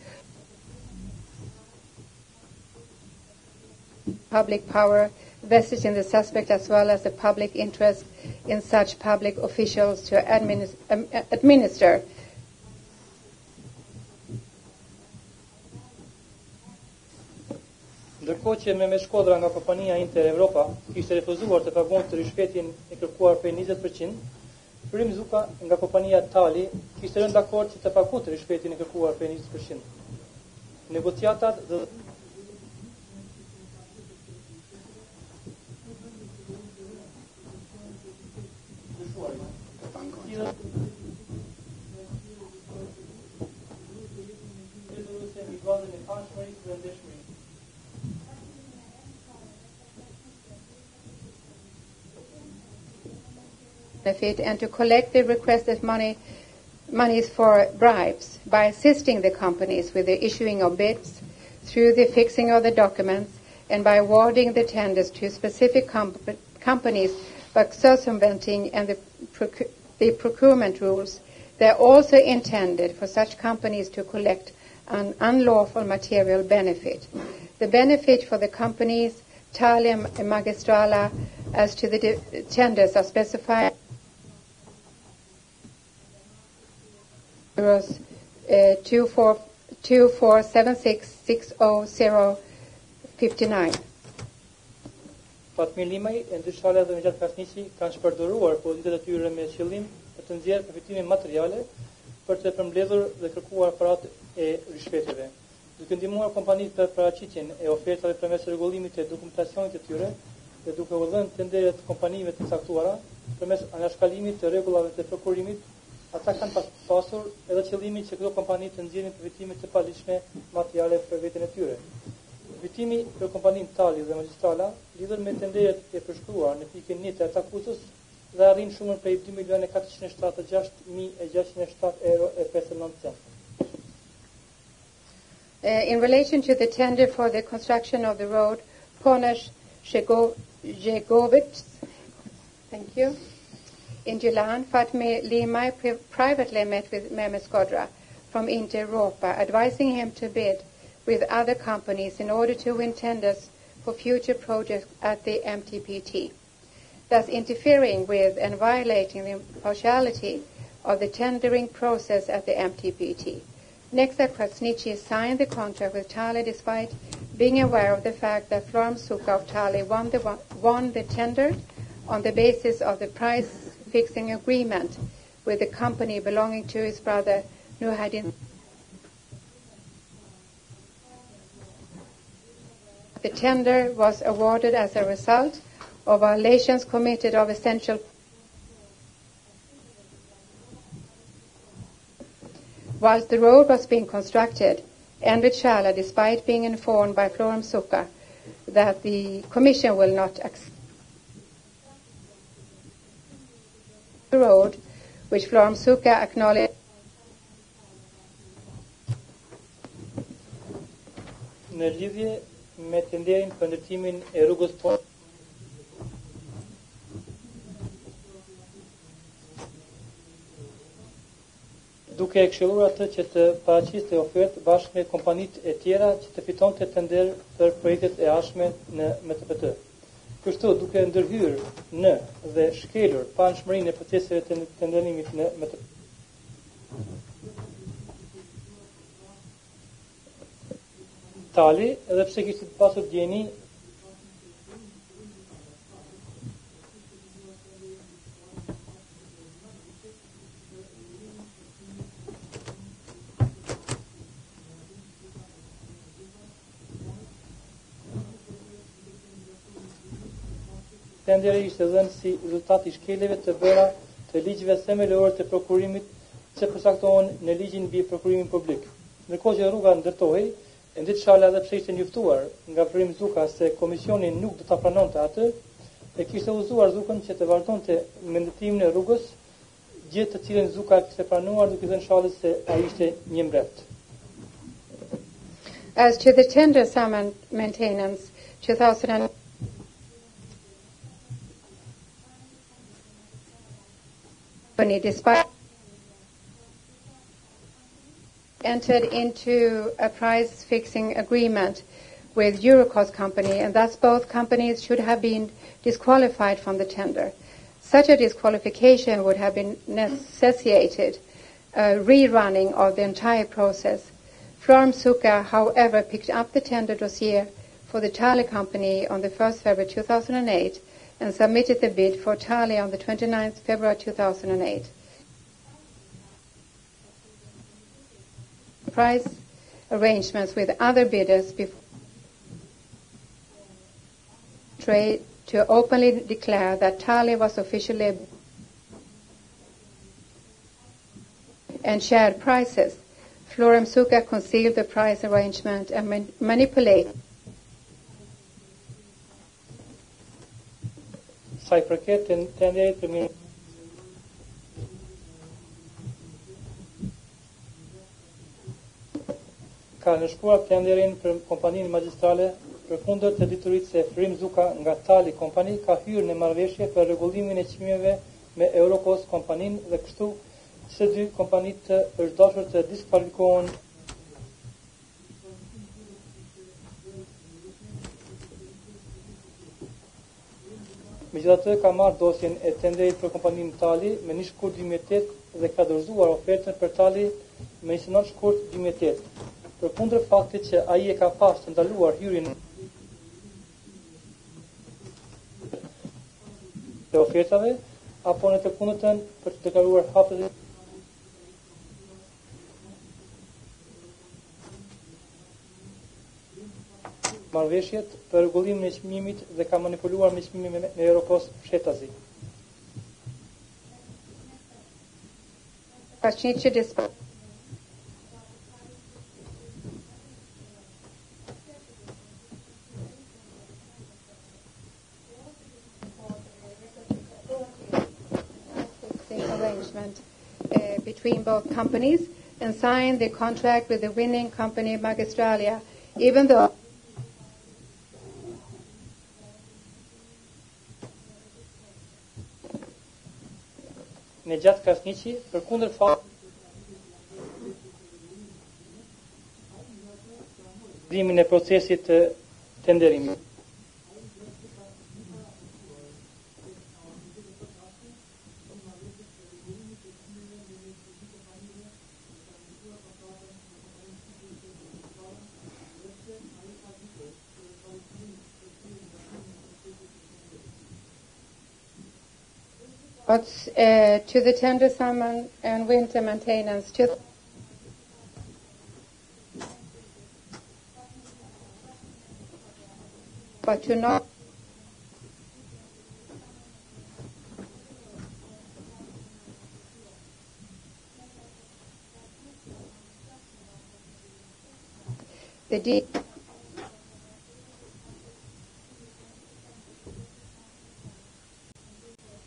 Speaker 2: public power vested in the suspect as well as the public interest in such public officials to administer.
Speaker 1: Ndërkohë që me Shkodra nga kompania Inter Europa kishte refuzuar të pagonte të rishpetin e kërkuar për 20%, Florim Zuka nga kompania Tali kishte rënë dakord që të pagonte rishpetin e kërkuar për 20%. Negociatat dhe
Speaker 2: benefit and to collect the requested monies for bribes by assisting the companies with the issuing of bids, through the fixing of the documents, and by awarding the tenders to specific companies by circumventing and the procurement rules. They are also intended for such companies to collect an unlawful material benefit. The benefit for the companies Tali and Magistrala as to the tenders are specified euros 24766059.
Speaker 1: Fatmir Limaj e Ndyshala dhe Nxhat Kasniqi kanë shpërdoruar pozicitat e tyre me qëllim të nxjerrë përfitime materiale për të përmbledhur dhe kërkuar paratë e rishpeteve, duke ndihmuar kompanitë për paraqitjen e ofertave përmes rregullimit të dokumentacionit të tyre dhe duke u dhënë tenderet kompanive të caktuara përmes anashkalimit të rregullave të prokurimit. Ata kanë pasur edhe qëllimin që këto kompani të nxjerrin përfitime të paligjshme materiale për veten e tyre. Përfitimi për kompaninë Tali dhe Magistrala lidhur me tenderet e përshkruar në pikën 1 të akuzës dhe arrin shumën prej 2.476.607 euro e 59 cent.
Speaker 2: In relation to the tender for the construction of the road Ponesh-Jegovich, thank you, in Gilan, Fatmir Limaj privately met with Mehmet Skodra from Inter-Europa, advising him to bid with other companies in order to win tenders for future projects at the MTPT, thus interfering with and violating the impartiality of the tendering process at the MTPT. Next, Kasniqi signed the contract with Tali despite being aware of the fact that Florim Suka of Tali won the tender on the basis of the price-fixing agreement with the company belonging to his brother Nuhaddin. The tender was awarded as a result of violations committed of essential. Whilst the road was being constructed, Ndaj, despite being informed by Florim Suka that the Commission will not accept the road, which Florim Suka acknowledged.
Speaker 1: Në lidhje me tenderin për ndërtimin e rrugës Ponesh, duke e këshilluar atë që të paraqiste ofertë bashkë me kompanitë e tjera që të fitonte tender për projektet e ardhshme në MTPT. Kështu, duke ndërhyrë në dhe shkelur panshmërinë e proceseve të tenderimit në MTPT. Tali, edhe pse kishte pasur djeni tenderi ishte dhënë si rezultat i shkeljeve të bëra të ligjeve themelore të prokurimit që përcaktohen në ligjin mbi prokurimin publik. Ndërkohë që rruga ndërtohej, Ndaj shala edhe pse ishte njoftuar nga Prim Zuka se komisioni nuk do ta pranonte atë, e kishte udhëzuar Zukën që të vazhdonte me ndërtimin e rrugës, gjë të cilën Zuka kishte pranuar duke thënë shalës se ai ishte një mbret.
Speaker 2: As to the tender sum and maintenance, 2000 despite entered into a price-fixing agreement with Eurocost company, and thus both companies should have been disqualified from the tender. Such a disqualification would have been necessitated a rerunning of the entire process. Florm Suka, however, picked up the tender dossier for the Tali company on the 1st February 2008 and submitted the bid for Tali on the 29th February 2008. Price arrangements with other bidders before trade to openly declare that Tali was officially and shared prices. Florem Suka concealed the price arrangement and manipulated.
Speaker 1: Sa I përket tenderit për mirë ka nënshkruar tenderin për kompaninë magjistrale përkundër të diturisë se Prim Zuka nga Tali kompani ka hyrë në marrëveshje për rregullimin e çmimeve me Eurocost kompaninë dhe kështu së dy kompanitë është dashur të diskualifikohen. Megjithatë ka marrë dosjen e tenderit për kompaninë Tali me 1 shkurt 2008 dhe ka dorëzuar ofertën për Tali me 29 shkurt 2008. Përkundër faktit që ai e ka pas të ndaluar hyrjen e ofertave apo në të kundërtën për të deklaruar hapet marrëveshjet për rregullimin e çmimit dhe ka manipuluar me çmimin me Eurocost fshetazi.
Speaker 2: Arrangement between both companies and signed the contract with the winning company Magistralia, even though
Speaker 1: Në gjatë Krasniqi, përkundër faktimin e procesit të tenderimit.
Speaker 2: But to the tender sum and winter maintenance, but to not the deed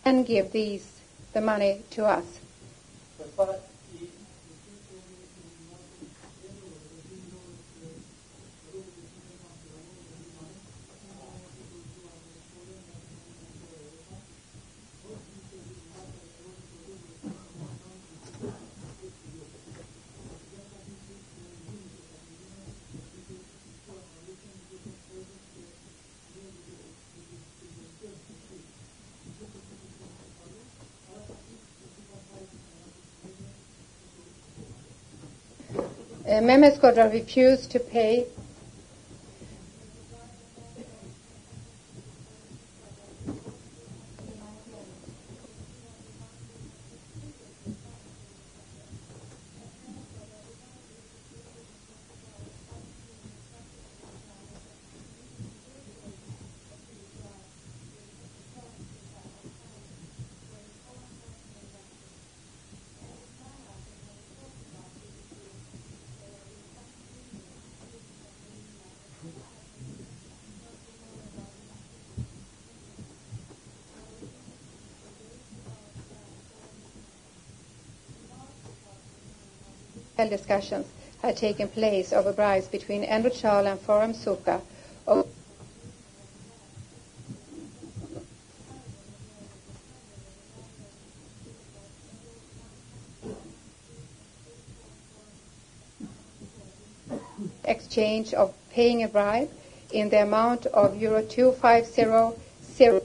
Speaker 2: and give the money to us. Mehmet Skodra refused to pay discussions had taken place over bribes between Ndaj and Forum Suka. Exchange of paying a bribe in the amount of euro 2500.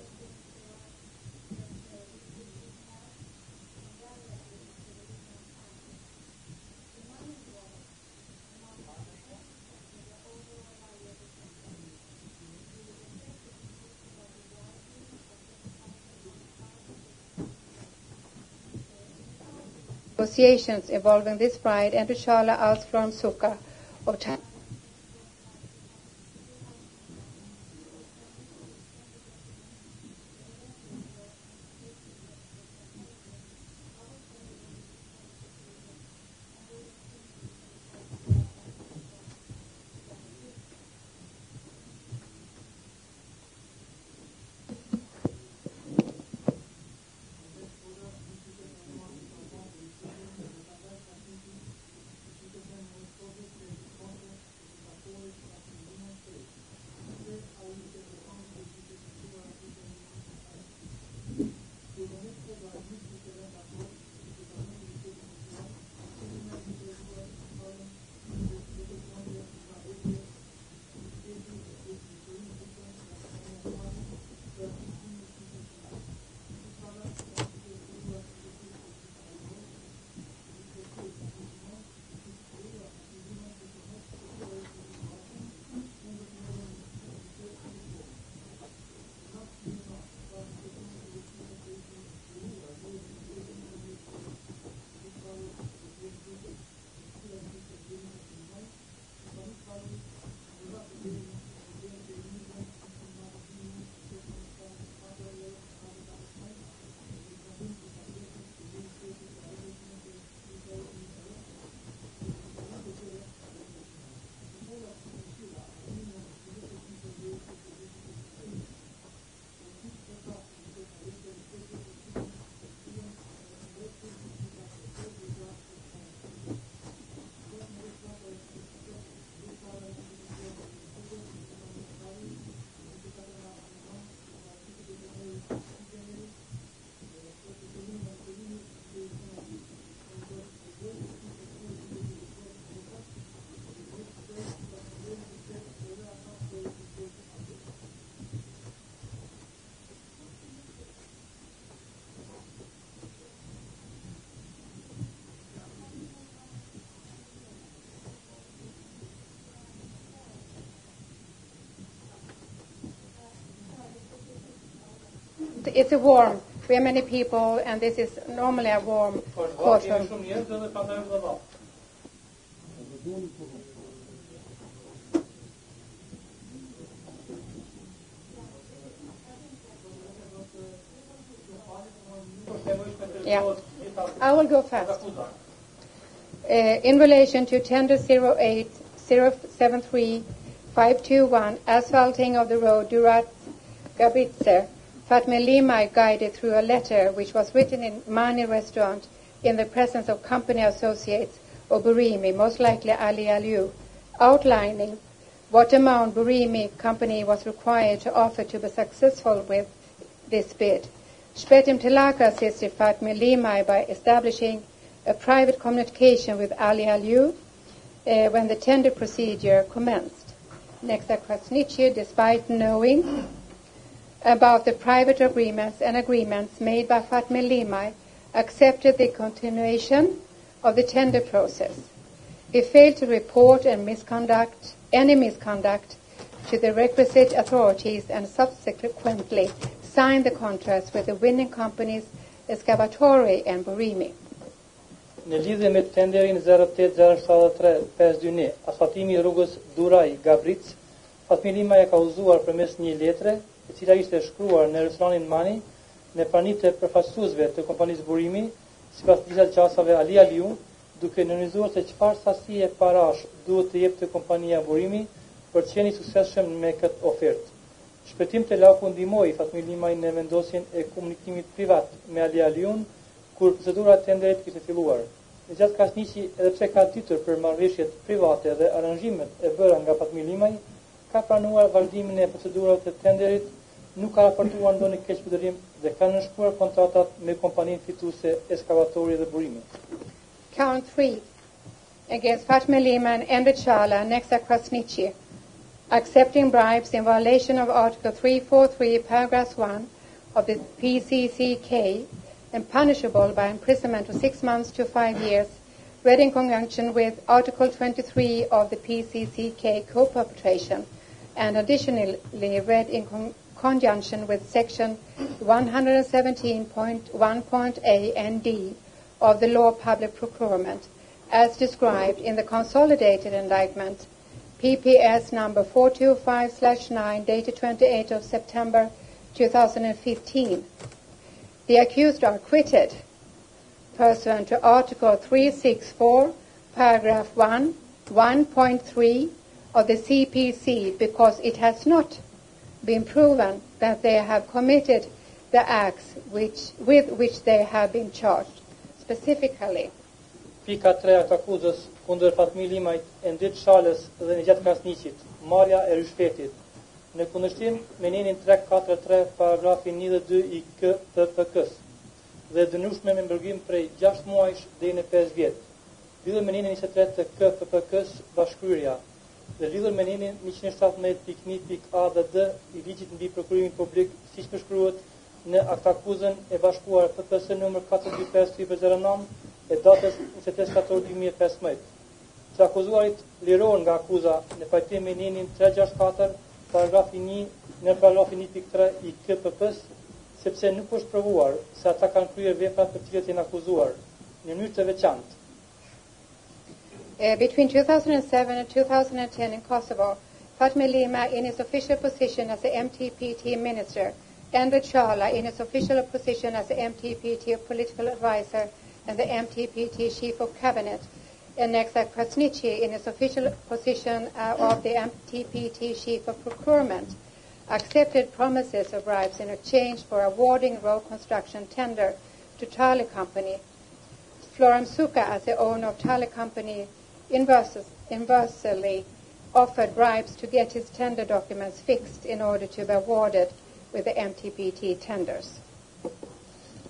Speaker 2: Negotiations involving this bride, Ndaj asked from Suka of time. It's a warm. We are many people, and this is normally a warm courtroom. Yeah, I will go fast. In relation to tender 08073-521, asphalting of the road Durat-Gabritse, Fatma Limajt guided through a letter which was written in Mani restaurant in the presence of company associates of Burimi, most likely Ali Aliou, outlining what amount Burimi company was required to offer to be successful with this bid. Shpetim Telaka assisted Fatma Limajt by establishing a private communication with Ali Aliou when the tender procedure commenced. Nektar Krasniqi, despite knowing about the private agreements made by Fatma Limajt, accepted the continuation of the tender process. He failed to report any misconduct to the requisite authorities and subsequently signed the contracts with the winning companies Escavatori and Burimi.
Speaker 1: Në lidhje me tenderin 08-673-52 asfaltimi I rrugës Duraj-Gabric, Fatma Limajt ka uzuar përmes një letre, e cila ishte shkruar në restoranin Mani, në pranitë të përfaqësuesve të kompanisë Burimi, sipas disa qasave Ali Aliou, duke nënvizuar se çfarë sasie parash duhet të jepte kompania Burimi për të qenë I suksesshëm me këtë ofertë. Shpëtim të laku ndihmoi Fatma Limajt në vendosjen e komunikimit privat me Ali Aliun kur procedura e tenderit kishte filluar. Në gjatë kasniqi, edhe pse ka ditur për marrëveshjet private dhe aranzhimet e bëra nga Fatmir Limaj, ka pranuar vazhdimin e procedurave të tenderit, nuk ka raportuar ndonjë keqpërdërim dhe ka nënshkruar kontratat me kompaninë fituese eskavatori dhe burimi.
Speaker 2: Count 3 against Fatmir Lima and Emre Çala, Neksa Krasniqi, accepting bribes in violation of Article 343, Paragraph 1 of the PCCK, and punishable by imprisonment of 6 months to 5 years, read in conjunction with Article 23 of the PCCK co-perpetration, and additionally read in conjunction with Section 117.1.a and d of the Law of Public Procurement, as described in the consolidated indictment, PPS number 425/9, dated 28th of September 2015. The accused are acquitted pursuant to Article 364, Paragraph 1, 1.3 of the CPC, because it has not been proven that they have committed the acts with which they have been charged. Specifically,
Speaker 1: Pika 3 e akuzës kundër Fatmir Limajt, Endrit Çalës dhe në gjatë kasniqit, marrja e rishfetit, në kundërshtim me nenin 343 paragrafi 1 dhe 2 i KPPK-s dhe dënueshme me mbërgim prej 6 muajsh deri në 5 vjet. Lidhur me nenin 23 të KPPK-s bashkëkryrja dhe lidhur me nenin 117.1.a dhe d i ligjit mbi prokurimin publik, siç përshkruhet në aktakuzën e bashkuar PPS numër 425/09 e datës 23 shtator 2015. Të akuzuarit lirohen nga akuza në pajtim me nenin 364 paragrafi 1 në paragrafi 1.3 i KPP-s, sepse nuk është provuar se ata kanë kryer veprat për të cilat janë akuzuar në mënyrë të veçantë.
Speaker 2: Between 2007 and 2010 in Kosovo, Fatmir Lima in his official position as the MTPT minister, Emre Çala in his official position as the MTPT political advisor and the MTPT chief of cabinet, and Neksa Krasniqi in his official position of the MTPT chief of procurement, accepted promises of bribes in exchange for awarding road construction tender to Tali Company. Floram Suka, as the owner of Tali Company, inversely offered bribes to get his tender documents fixed in order to be awarded with the MTPT tenders.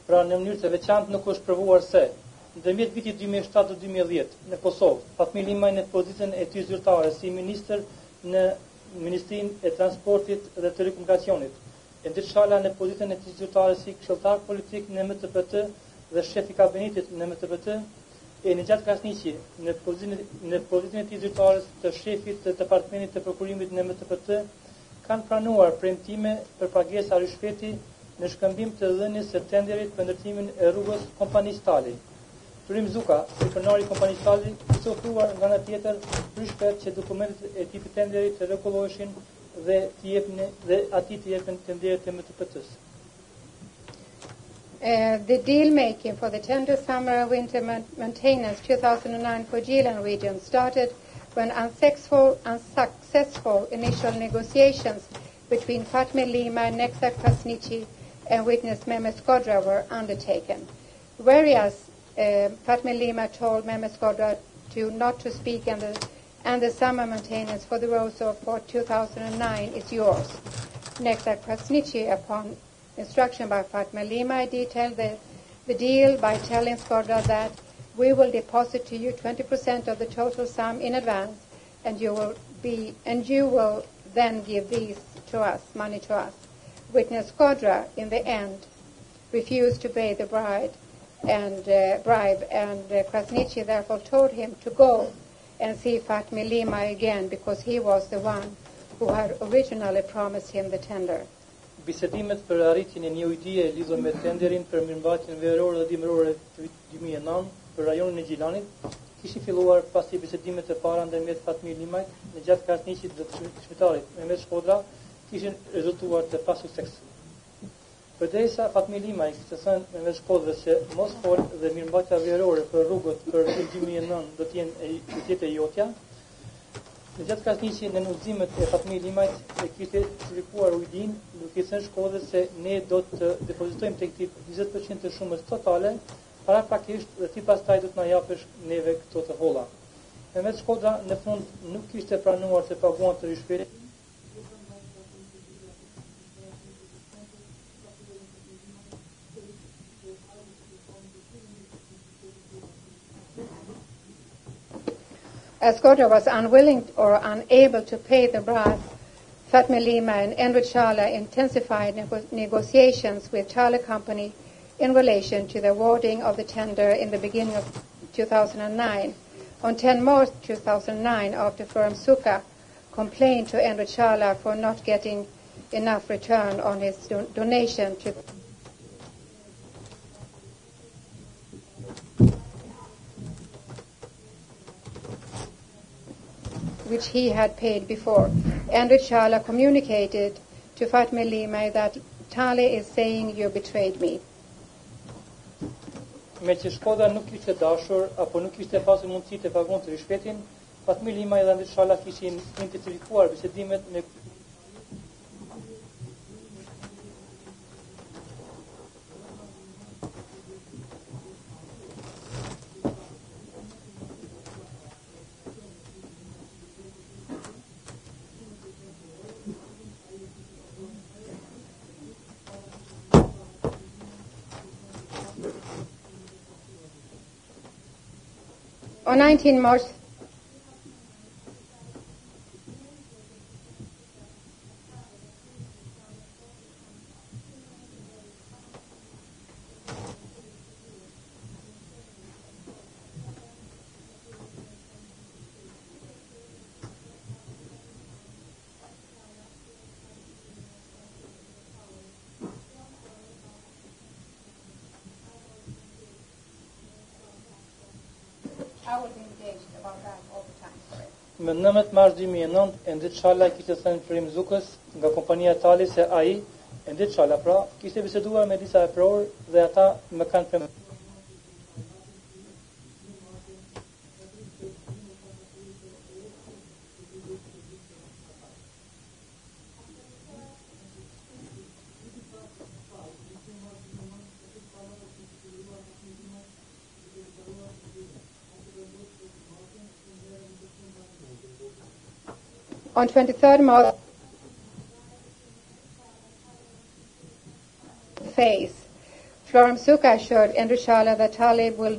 Speaker 1: Pra në mënyrë të veçantë nuk është provuar se ndërmjet vitit 2007-2010 në Kosovë, Fatmir Limaj në pozitën e tij zyrtare si ministër në Ministrinë e Transportit dhe Telekomunikacionit, Endrit Çala në pozitën e tij zyrtare si këshilltar politik në MTPT dhe shef i kabinetit në MTPT, e në gjatë kasniqi në pozitën e tij zyrtare të shefit të departamentit të prokurimit në MTPT, kanë pranuar premtime për pagesa rishfeti në shkëmbim të dhënies së tenderit për ndërtimin e rrugës kompanisë Tali. Turim Zuka, si pronari i kompanisë Tali, kishte ofruar nga ana tjetër rishfet që dokumentet e tipit tenderit të rregulloheshin dhe atij të jepen tenderit të MTPT-s.
Speaker 2: The deal making for the tender summer winter maintenance 2009 for Gilan region started when unsuccessful initial negotiations between Fatmir Lima and Neksa Krasniqi and witness Mehmet Skodra were undertaken. Whereas Fatmir Lima told Mehmet Skodra not to speak and the summer maintenance for the roads for 2009 is yours. Neksa Krasniqi, upon instruction by Fatmir Lima, detailed the deal by telling Skodra that we will deposit to you 20% of the total sum in advance, and you will then give these to us, money to us. Witness Skodra, in the end, refused to pay the bribe, and Krasniqi therefore told him to go and see Fatmir Lima again, because he was the one who had originally promised him the tender.
Speaker 1: Bisedimet për arritjen e një ujtie lidhur me tenderin për mirëmbajtjen verore dhe dimërore të 2009 për rajonin e Gjilanit kishin filluar pasi bisedimet e para ndërmjet Fatmir Limajt në gjatë kasniqit dhe të shpitarit Mehmet Skodra kishin rezultuar të pasuksesshëm. Përderisa Fatmir Limaj kishte thënë Mehmet Skodrës se mos fol dhe mirëmbajtja verore për rrugët për 2009 do të jetë e jotja, në gjatë kasniqi në udhëzimet e Fatmir Limajt e kishte shtrikuar ujdin, duke thënë Shkodrës se ne do të depozitojmë tek ti 20% të shumës totale, paraprakisht dhe ti pastaj do të na japësh neve këto të holla. Mehmet Shkodra në fund nuk kishte pranuar se paguan të rishpjetin.
Speaker 2: As Shkodra was unwilling or unable to pay the bribe, Fatma Limajt and Enver Çala intensified negotiations with Çala Company in relation to the awarding of the tender in the beginning of 2009. On 10 March 2009, after firm Suka complained to Enver Çala for not getting enough return on his donation to which he had paid before. Enver Çala communicated to Fatma Limajt that Tali is saying you betrayed me.
Speaker 1: Me që Shkodra nuk kishte dashur apo nuk kishte pasur mundësi të paguante të rishpjetin, Fatma Limajt dhe Enver Çala kishin intensifikuar bisedimet me
Speaker 2: On 19 March I will be engaged about that all the time.
Speaker 1: Më 19 mars 2009, Enver Çala kishte thënë Frim Zukës nga kompania Tali se ai, Enver Çala pra, kishte biseduar me disa vepror dhe ata më kanë premtuar.
Speaker 2: On 23rd March, phase, Florem Suka assured Enver Çala that Tali will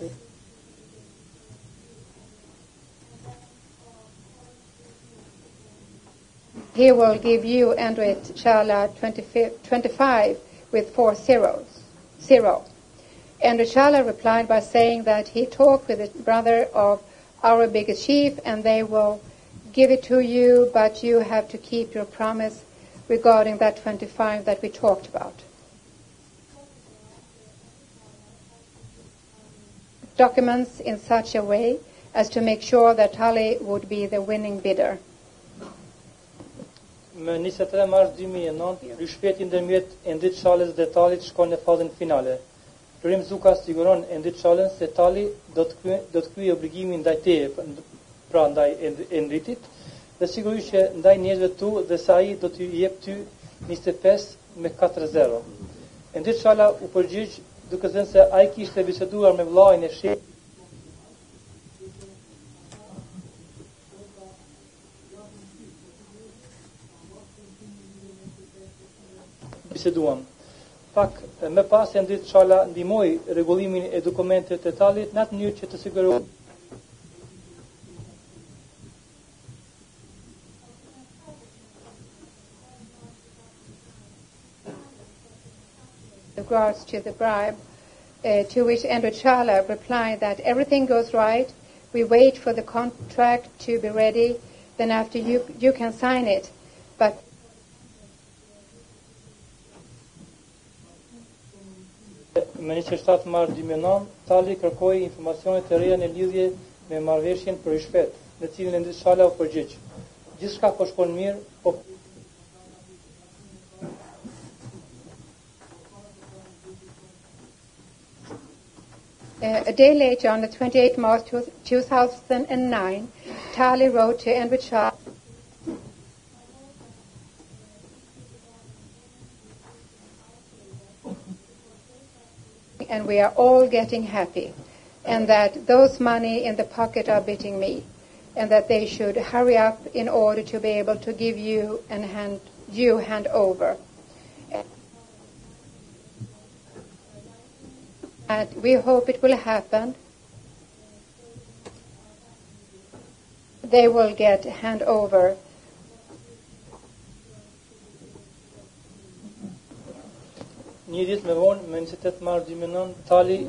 Speaker 2: he will give you Enver Çala 25 with 4 zeros. Enver Çala replied by saying that he talked with the brother of our biggest chief and they will give it to you, but you have to keep your promise regarding that 25 that we talked about. Documents in such a way as to make sure that Tali would be the winning bidder.
Speaker 1: Më 23 mars 2009, rishpjeti ndërmjet Enver Çalës dhe Talit shkon në fazën finale. Frim Zuka siguron Enver Çalën se Tali do të kryejë obligimin ndaj teje, pra ndaj Enritit, dhe sigurisht që ndaj njerëzve tu dhe se ai do t'ju jep ty 25 me 4-0. Enver Çala u përgjigj duke thënë se ai kishte biseduar me vllain e sheh biseduam. Pak më pas Enver Çala ndihmoi rregullimin e dokumenteve të Talit në atë mënyrë që të sigurohej
Speaker 2: regards to the bribe, to which Enver Çala replied that everything goes right, we wait for the contract to be ready, then after you can sign it, but
Speaker 1: Më 27 mars 2009, Tali kërkoi informacione të reja në lidhje me marrëveshjen për rishpjet, në cilën Enver Çala u përgjigj. Gjithçka po shkon mirë, po
Speaker 2: a day later, on the 28th March 2009, Tali wrote to Enver Çala and we are all getting happy, and that those money in the pocket are biting me, and that they should hurry up in order to be able to give you and hand over. And we hope it will happen. They will get hand over.
Speaker 1: Një ditë më vonë, me 28 mars 2009, Tali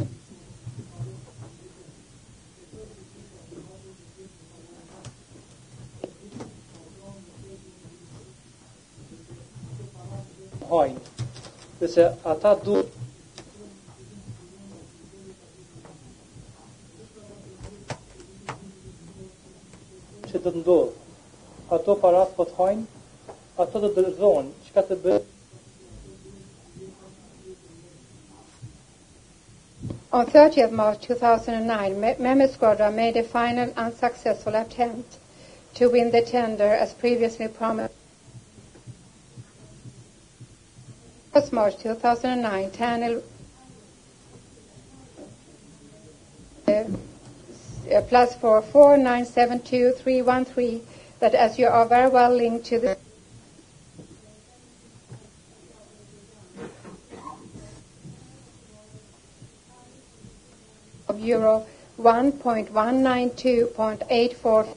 Speaker 1: hajnë, dhe se ata duhet që do të ndodhë. Ato parat po të hajnë, ato do të dërzohen, çka të bëjë.
Speaker 2: On 30th March 2009, Mehmet Squadra made a final unsuccessful attempt to win the tender as previously promised. 1st March 2009, Tanil +4 4972 313 that as you are very well linked to the of euro 1.192.84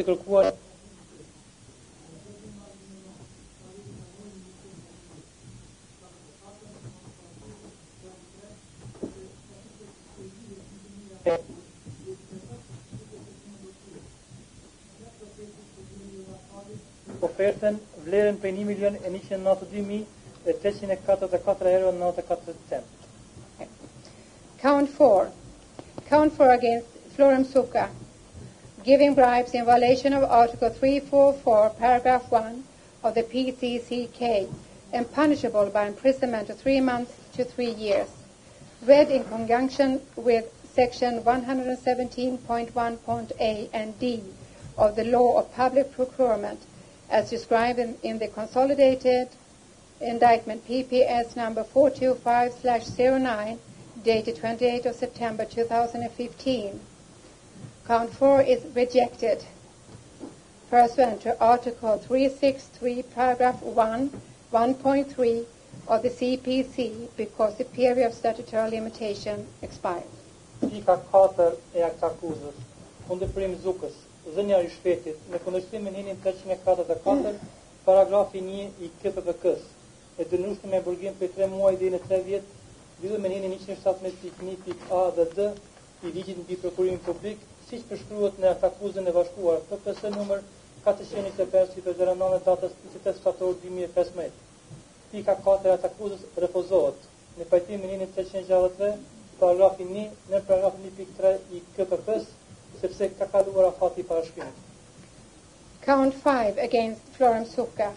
Speaker 1: kërkuar ofertën vlerën për 1.192.844 €.
Speaker 2: Count 4 against Florem Suka, giving bribes in violation of Article 344, Paragraph 1 of the PCCK, and punishable by imprisonment of 3 months to 3 years. Read in conjunction with Section 117.1.A and D of the Law of Public Procurement, as described in the Consolidated Indictment PPS number 425/09, dated 28th of September 2015. Count 4 is rejected, pursuant to Article 363, Paragraph 1.3 of the CPC, because the period of statutory limitation expired.
Speaker 1: Pika 4 e aktakuzës, kundërprim Zukës, zënja i shpetit, në kundërshtim me ninin 344, paragrafi 1 i KPPK-s, e dënueshme me burgim për 3 muaj deri në 3 vjet, lidhur me ninin 117.1.a dhe d i ligjit mbi prokurimin publik, siç përshkruhet në aktakuzën e bashkuar PPS numër 425/09 datës 28 shtator 2015. Pika 4 e aktakuzës refuzohet në pajtim me ninin 363, paragrafi 1 në paragrafin 1.3 i KPP-s, sepse ka kaluar afati i parashkrimit.
Speaker 2: Count 5 against Florem Suka,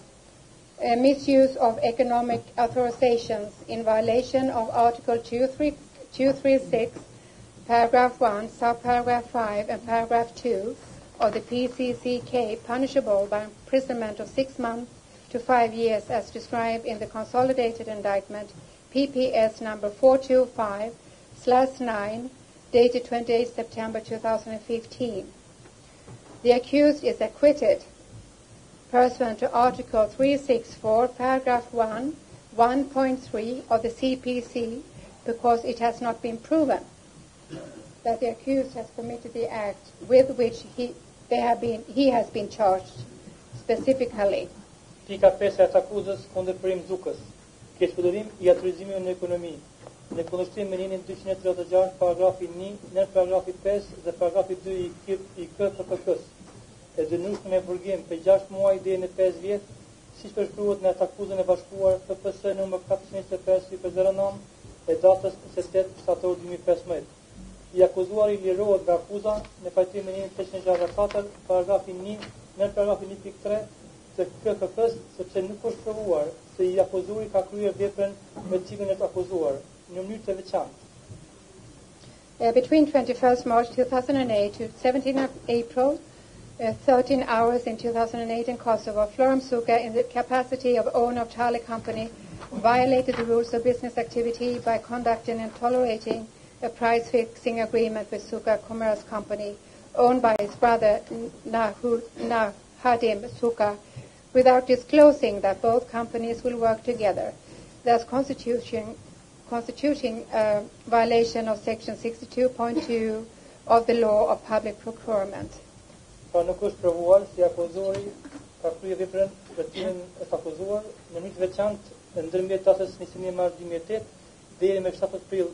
Speaker 2: misuse of economic authorizations in violation of Article 236, Paragraph 1, Subparagraph 5, and Paragraph 2 of the PCCK, punishable by imprisonment of 6 months to 5 years, as described in the Consolidated Indictment PPS number 425/9, dated 28 September 2015. The accused is acquitted pursuant to Article 364, Paragraph 1.3 of the CPC, because it has not been proven that the accused has committed the act with which he has been charged specifically.
Speaker 1: Pika 5 e akuzës kundërprim Zukës, keqpëdorim i autorizimit në ekonomi, në kundërshtim me ninin 236, paragrafi 1, në paragrafi 5 dhe paragrafi 2 i KPPK-s, e dënueshme me burgim për 6 muaj deri në 5 vjet, siç përshkruhet në akuzën e bashkuar PPS numër 425/09 e datës 28 shtator 2015. I akuzuari lirohet nga akuza në pajtim me ninin 364, paragrafi 1, në paragrafi 1.3 të KPP-s, sepse nuk është provuar se i akuzuari ka kryer veprën me cilën është akuzuar në mënyrë të veçantë.
Speaker 2: Between 21st March 2008 to 17th April, 13 hours in 2008 in Kosovo, Florem Suka, in the capacity of owner of Charlie Company, violated the rules of business activity by conducting and tolerating a price-fixing agreement with Suka Commerce Company, owned by his brother Nahadim Suka, without disclosing that both companies will work together, thus constituting a violation of Section 62.2 of the law of public procurement.
Speaker 1: Pra nuk është provuar si akuzori ka kryer veprën vërtetën e akuzuar në një veçantë ndërmjet datës 21 mars 2008 deri me 7 prill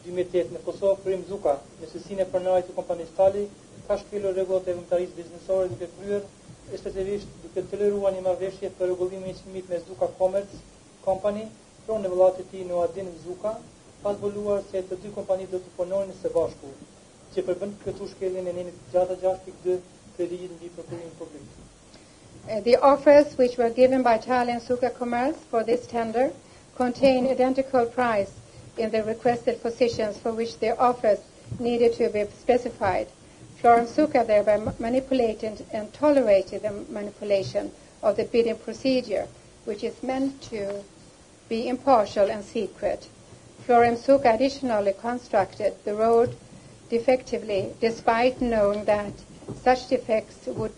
Speaker 1: 2008 në Kosovë, Krim Zuka, në sesinë e pronarit të kompanisë Tali, ka shkelur rregullat e veprimtarisë biznesore duke kryer efektivisht duke toleruar një marrëveshje për rregullimin e çmimit me Zuka Commerce Company, pronë në vëllatin e tij Noadin Zuka, pas zbuluar se të dy kompanitë do të punojnë së bashku, që përbën këtu shkeljen e nenit gjata 6.2 të ligjit mbi prokurorimin publik.
Speaker 2: The offers which were given by Tali and Suka Commerce for this tender contain identical price in the requested positions for which their offers needed to be specified. Florem Suka thereby manipulated and tolerated the manipulation of the bidding procedure, which is meant to be impartial and secret. Florem Suka additionally constructed the road defectively, despite knowing that such defects would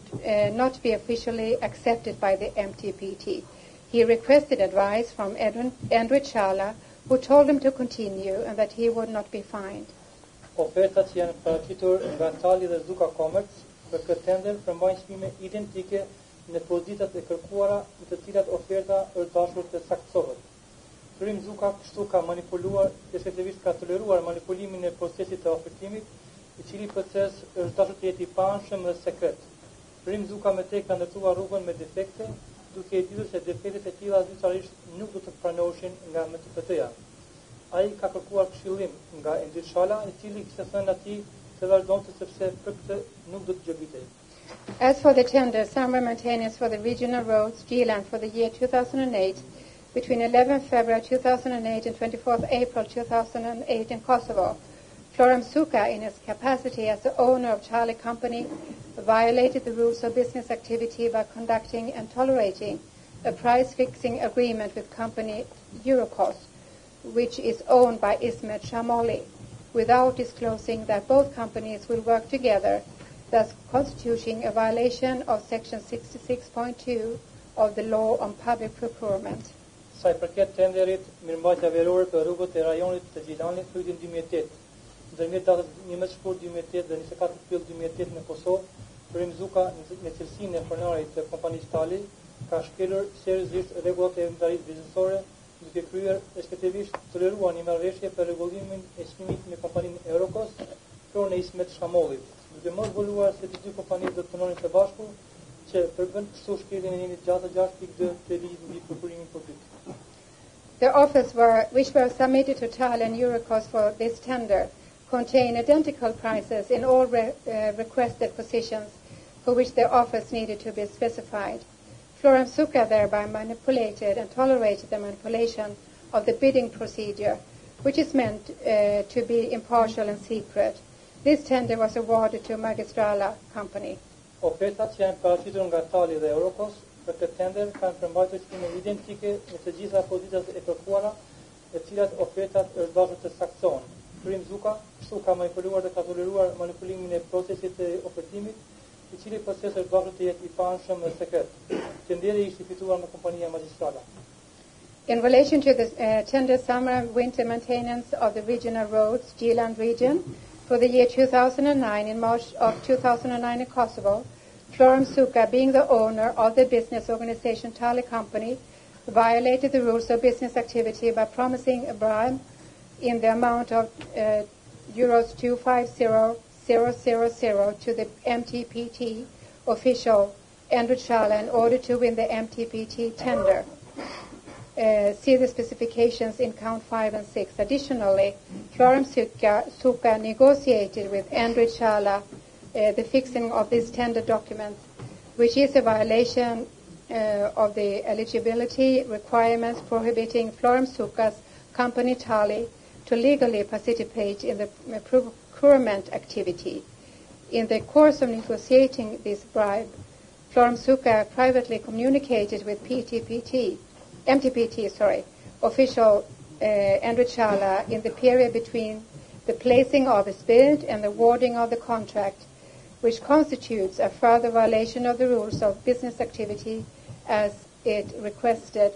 Speaker 2: not be officially accepted by the MTPT. He requested advice from Andrew Chala, who told him to continue and that he would not be fined.
Speaker 1: Ofertat që janë paraqitur nga Tali dhe Zuka Commerce për këtë tender përmbajnë çmime identike në pozitat e kërkuara, në të cilat oferta është dashur të saktohet. Krim Zuka kështu ka manipuluar, efektivisht ka toleruar manipulimin e procesit të ofertimit, i cili proces është dashur të jetë i panshëm dhe sekret. Krim Zuka me tek ka ndërtuar rrugën me defekte, duke i ditur se defektet e tilla zyrtarisht nuk do të pranoheshin nga MTPT-ja. Ai ka kërkuar këshillim nga Endir Shala, i cili kishte thënë atij se vazhdonte sepse për këtë nuk do të gjobitej.
Speaker 2: As for the tender, summer maintenance for the regional roads, G-Land, for the year 2008, between 11 February 2008 and 24 April 2008 in Kosovo, Florem Suka, in his capacity as the owner of Charlie Company, violated the rules of business activity by conducting and tolerating a price-fixing agreement with company Eurocos, which is owned by Ismet Shamoli, without disclosing that both companies will work together, thus constituting a violation of Section 66.2 of the law on public procurement.
Speaker 1: Sa I përket tenderit mirëmbajtja verore për rrugët e rajonit të Gjilanit pritën 2008, ndërmjet datës 11 shkurt 2008 dhe 24 prill 2008 në Kosovë, Krim Zuka me cilësinë e pronarit të kompanisë Tali ka shkelur seriozisht rregullat e veprimtarisë biznesore, duke kryer efektivisht toleruar një marrëveshje për rregullimin e çmimit me kompaninë Eurocos, pronë e Ismet Shamollit, duke mos zbuluar se të dy kompanitë do të punojnë së bashku, që përbën kështu shkeljen e nenit gjata 6.2 të ligjit mbi procurimin publik.
Speaker 2: The offers which were submitted to Tali and Eurocos for this tender contain identical prices in all requested positions for which their offers needed to be specified. Florem Suka thereby manipulated and tolerated the manipulation of the bidding procedure, which is meant to be impartial and secret. This tender was awarded to Magistrala Company.
Speaker 1: Ofertat që janë paraqitur nga Tali dhe Eurocos për këtë tender kanë përmbajtur çmime identike në të gjitha pozitat e kërkuara, të cilat ofertat është dashur të saktohen. Krim Zuka kështu ka manipuluar dhe ka toleruar manipulimin e procesit të ofertimit, I cili proces është dashur të jetë I panshëm dhe sekret. Tenderi ishte fituar nga kompania Magistrala.
Speaker 2: In relation to the tender summer winter maintenance of the regional roads, G-Land region, for the year 2009, in March of 2009 in Kosovo, Florem Suka, being the owner of the business organization Tali Company, violated the rules of business activity by promising a bribe in the amount of euros 250,000 to the MTPT official Andrew Chala in order to win the MTPT tender. See the specifications in count 5 and 6. Additionally, Florem Suka negotiated with Andrew Chala the fixing of this tender document, which is a violation of the eligibility requirements prohibiting Florem Suka's company Tali to legally participate in the procurement activity. In the course of negotiating this bribe, Florem Suka privately communicated with MTPT official Ndaj in the period between the placing of his bid and the awarding of the contract, which constitutes a further violation of the rules of business activity, as it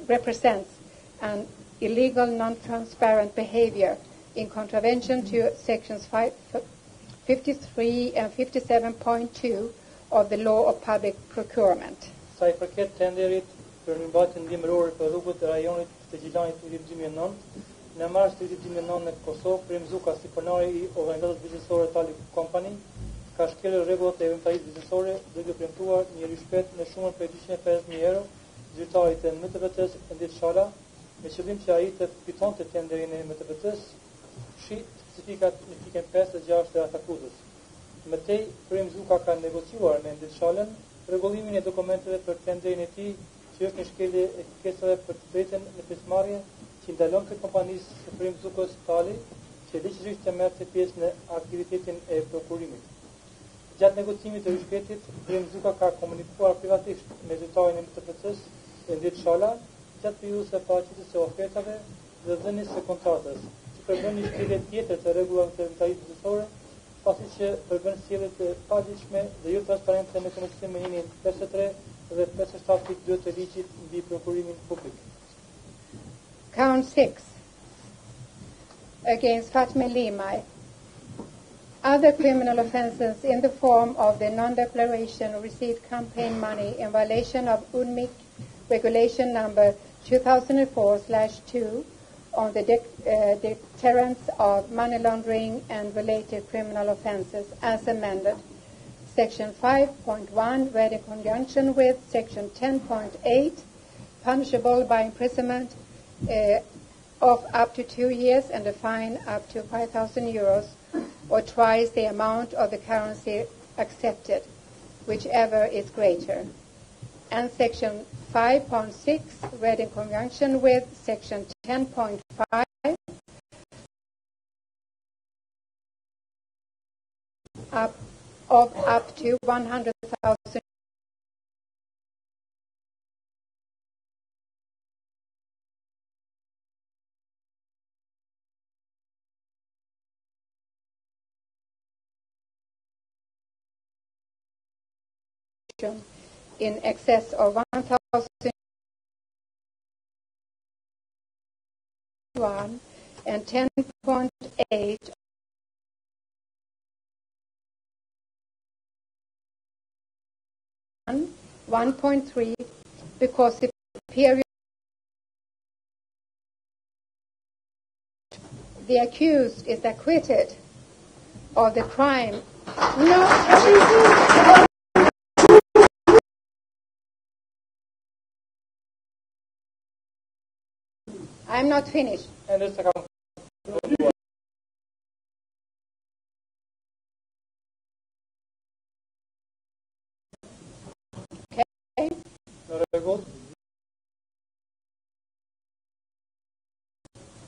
Speaker 2: represents an illegal, non-transparent behavior in contravention to sections 53 and 57.2 of the law of public procurement.
Speaker 1: Sa I përket tenderit për mbajtjen ndihmërore për rrugët e rajonit të Gjilanit të vitit 2009, në mars të vitit 2009 në Kosovë, Krim Zuka, si pronari I organizatës biznesore Tali Company, ka shkelur rregullat e veprimtarisë biznesore duke premtuar një rishpet në shumën prej 250.000 euro zyrtarit të MTPT-s Ndaj Shala, me qëllim që ai të fitonte tenderin e MTPT-s, shi specifikat në fikën 5 të 6 të akuzës. Mëtej, Krim Zuka ka negociuar me Ndaj Shalën rregullimin e dokumenteve për tenderin e tij, që është një shkelje e kërkesave për të drejtën në pjesëmarrje që ndalon të kompanisë së Krim Zukës Tali, që ligjërisht të merrte pjesë në aktivitetin e prokurimit. Gjatë negocimit të rishpetit, Krim Zuka ka komunikuar privatisht me zyrtarin e MTPT-s Ndaj Shala gjatë periudhës së paraqitjes së ofertave dhe dhënies së kontratës, që përbën një shkelje tjetër të rregullave të veprimtarisë biznesore, pasi që përbën sjellje të paligjshme dhe jo transparente në kundërshtim me linjën 53 dhe 57.2 të ligjit mbi prokurimin publik.
Speaker 2: Count 6 against Fatma Limajt. Other criminal offences in the form of the non-declaration of received campaign money in violation of UNMIC Regulation number 2004/2 on the deterrence of money laundering and related criminal offences as amended. Section 5.1 read in conjunction with Section 10.8, punishable by imprisonment of up to 2 years and a fine up to 5,000 euros or twice the amount of the currency accepted, whichever is greater. And Section 5.6 read in conjunction with Section 10.5 up to 100,000 in excess of 1,000 and 10.8 1.3 because the period the accused is acquitted of the crime. No, I'm not finished. Okay.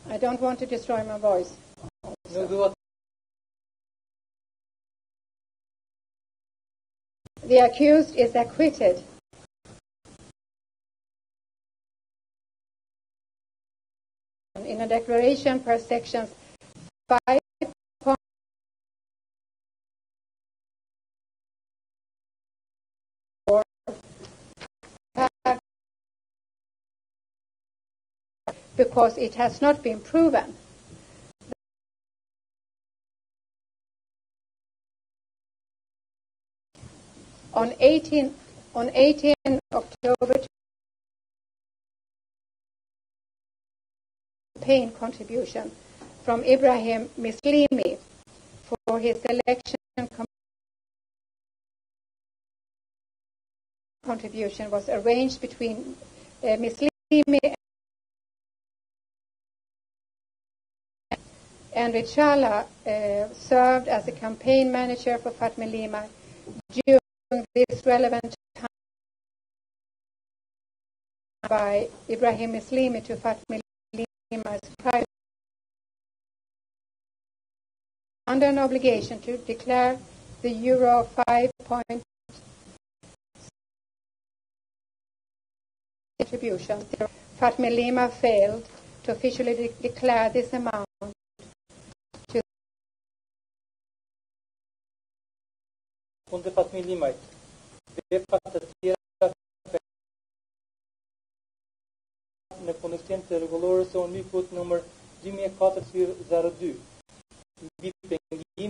Speaker 2: I don't want to destroy my voice. The accused is acquitted in a declaration per section 5. Because it has not been proven. On 18 October, campaign contribution from Ibrahim Mislimi for his election contribution was arranged between Mislimi and Richala served as a campaign manager for Fatma Limajt during this relevant time by Ibrahim Mislimi to Fatma Limajt's private under an obligation to declare the euro 5 contribution. Fatma Lima failed to officially declare this amount to
Speaker 1: Unë dhe Fatmi Limajt, veprat të tjera në kundërshtim të rregullores së unikut numër 2402 mbi pengimin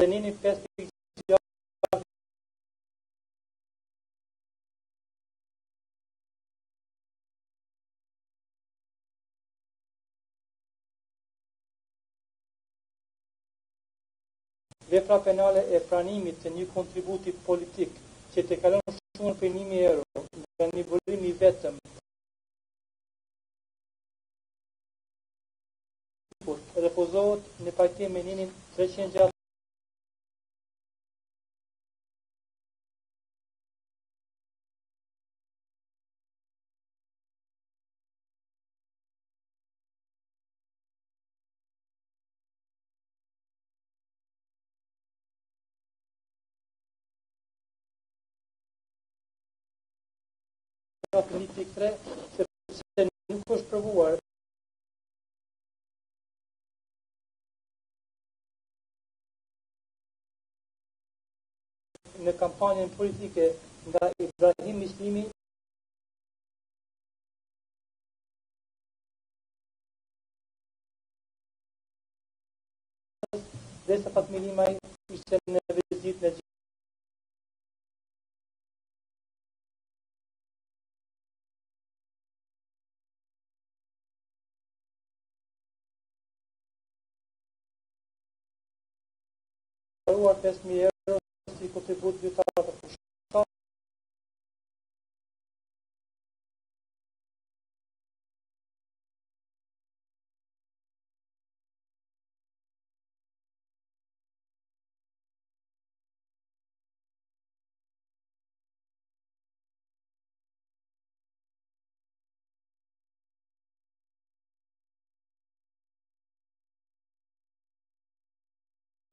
Speaker 1: Nini 5.6 vepra penale e pranimit të një kontributi politik që të kalon shumë për 1.000 euro nga një burim i vetëm refuzohet në pajtim me ninin 306 1.3 sepse nuk është provuar në kampanjën politike nga Ibrahim Islimi dhe sa Fatmi Limaj ishte në vizitë në paruar 5.000 euro si kontribut zyrtar të fushës.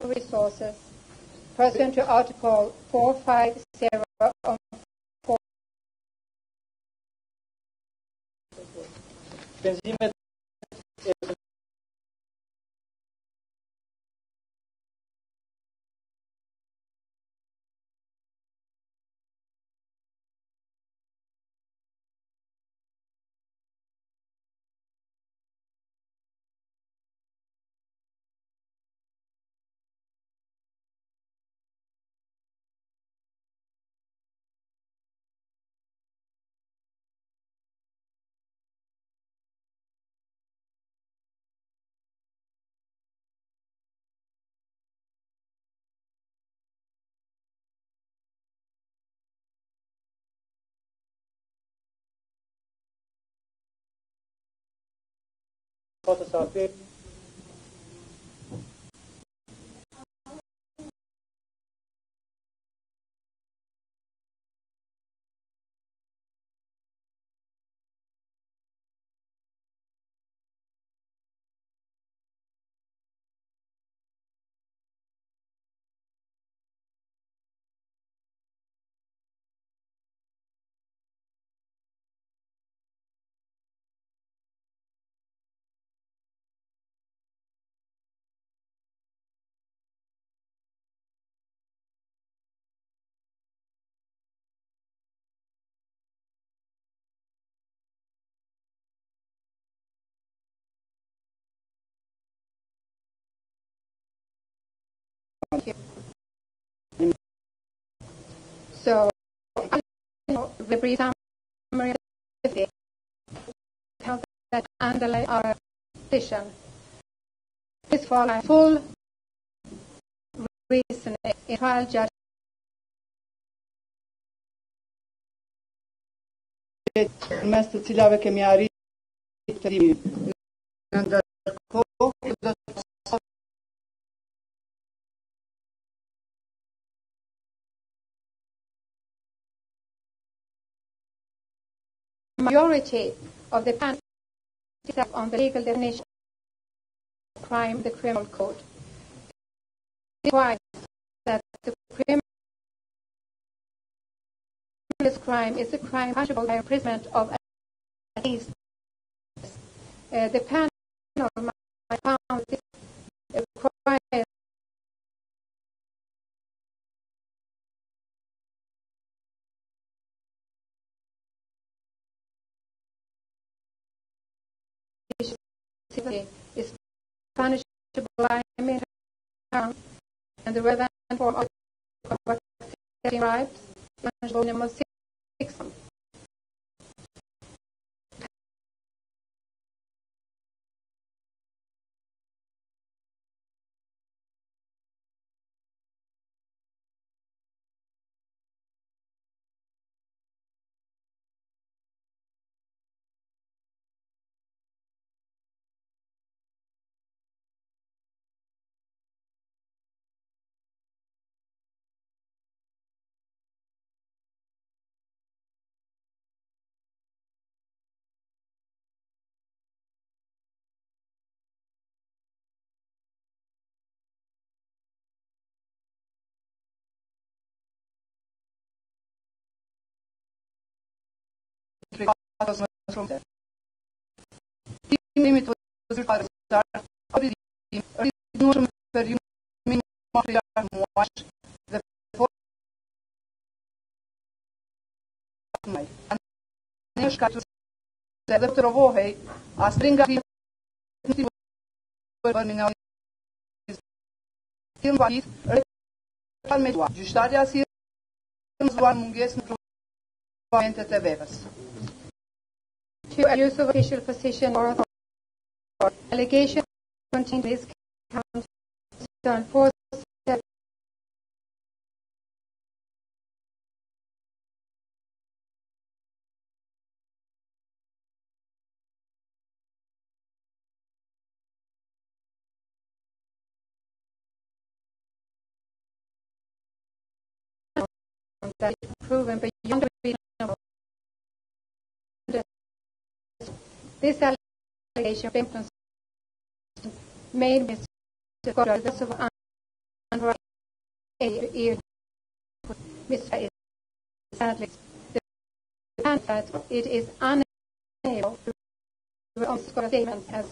Speaker 2: resources pursuant to Article 450 of
Speaker 1: Penzimet fatës apel
Speaker 2: So, the brief summary of this tells that underlie our position. This follows full reasoning in trial judge.
Speaker 6: Mes të cilave kemi arritur në ndërkohë
Speaker 2: majority of the panel on the legal definition of crime, the criminal code, requires that the criminal crime is a crime punishable by imprisonment of at least. The panel found this crime is punishable by term, and the relevant form of bribes punishable number 6. To abuse of official position or authority. Allegation contained this count on 4 that is proven beyond reasonable. This allegation of influence made Mr. Godard of unrighteous Mr. Sadly, the fact that it is unable to answer statement as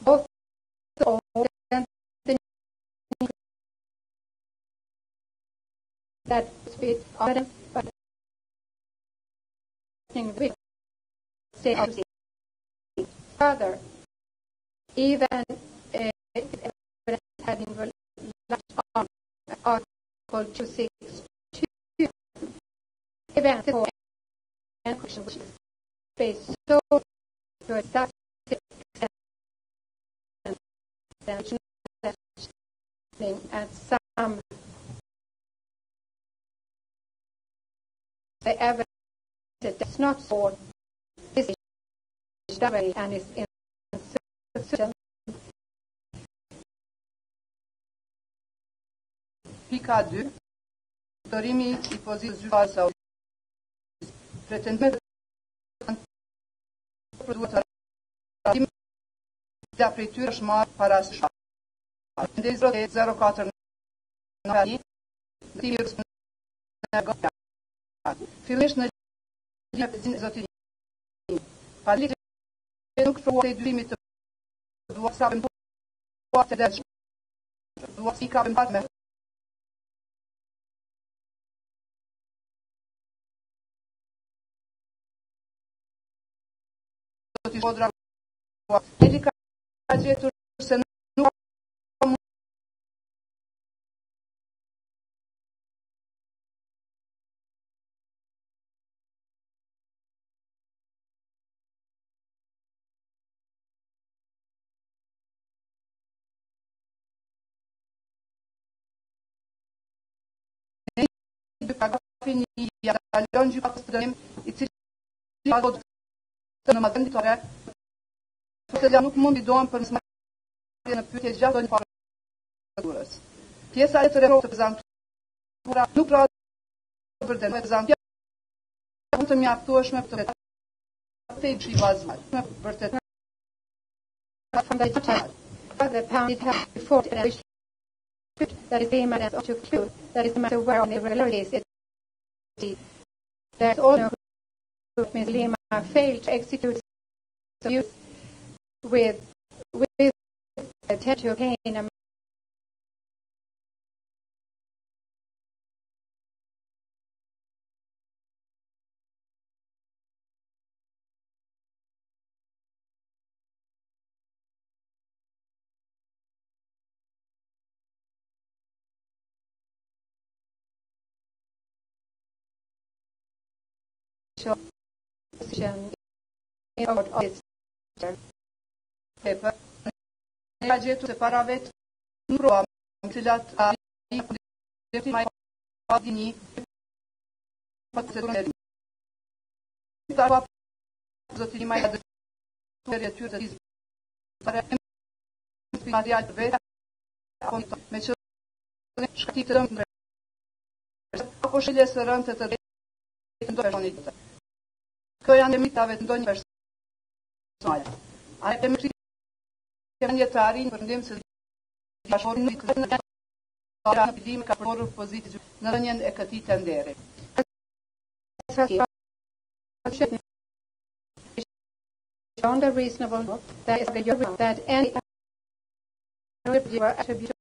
Speaker 2: both the old and the new that speak evidence, but with say further, even evidence having latched on Article 262, events and question which is based so to a such extent at some the evidence does not support this discovery and is insufficient.
Speaker 6: Pika 2. Dorimi I pozitiv zyrtar sau pretendent producer da prej është marrë para së ndezë 04 në timës fillimisht në lidhje zotin pa lidhje nuk provoi dyrimit të duasave të dashur duasi ka bën me zotin Kodra ele ka gjetur se nuk fini dalon gjykatës I cili ka në mazenditore se nuk mund I doan për në pyetje gjatë një procedurës. Pjesa e të referohet të prezantuara nuk pra vërtet prezantuar të mjaftueshme për të vërtetë i bazuar. Vërtet
Speaker 2: from the attack. The pounded have fought and that is the evidence of to conclude that is the matter where on the irregularities there's also Ms. Lima failed to execute use with attempt to obtain a position in order of its
Speaker 6: paper. Ne gjetur se para vetë në prova në cilat ai deputy më padini pas së tonë. Tava zotëri më të tërë të tij para material të vetë me që shkati të rëndë apo shëlles së rëndë të ndo personit. Kjo janë limitave të ndonjë personale. A e më në jetarin për ndim se bashkëpunimi në pidim ka përorur pozitë në rënjen e këtij tenderi.
Speaker 2: Beyond a reasonable that is the that any attribute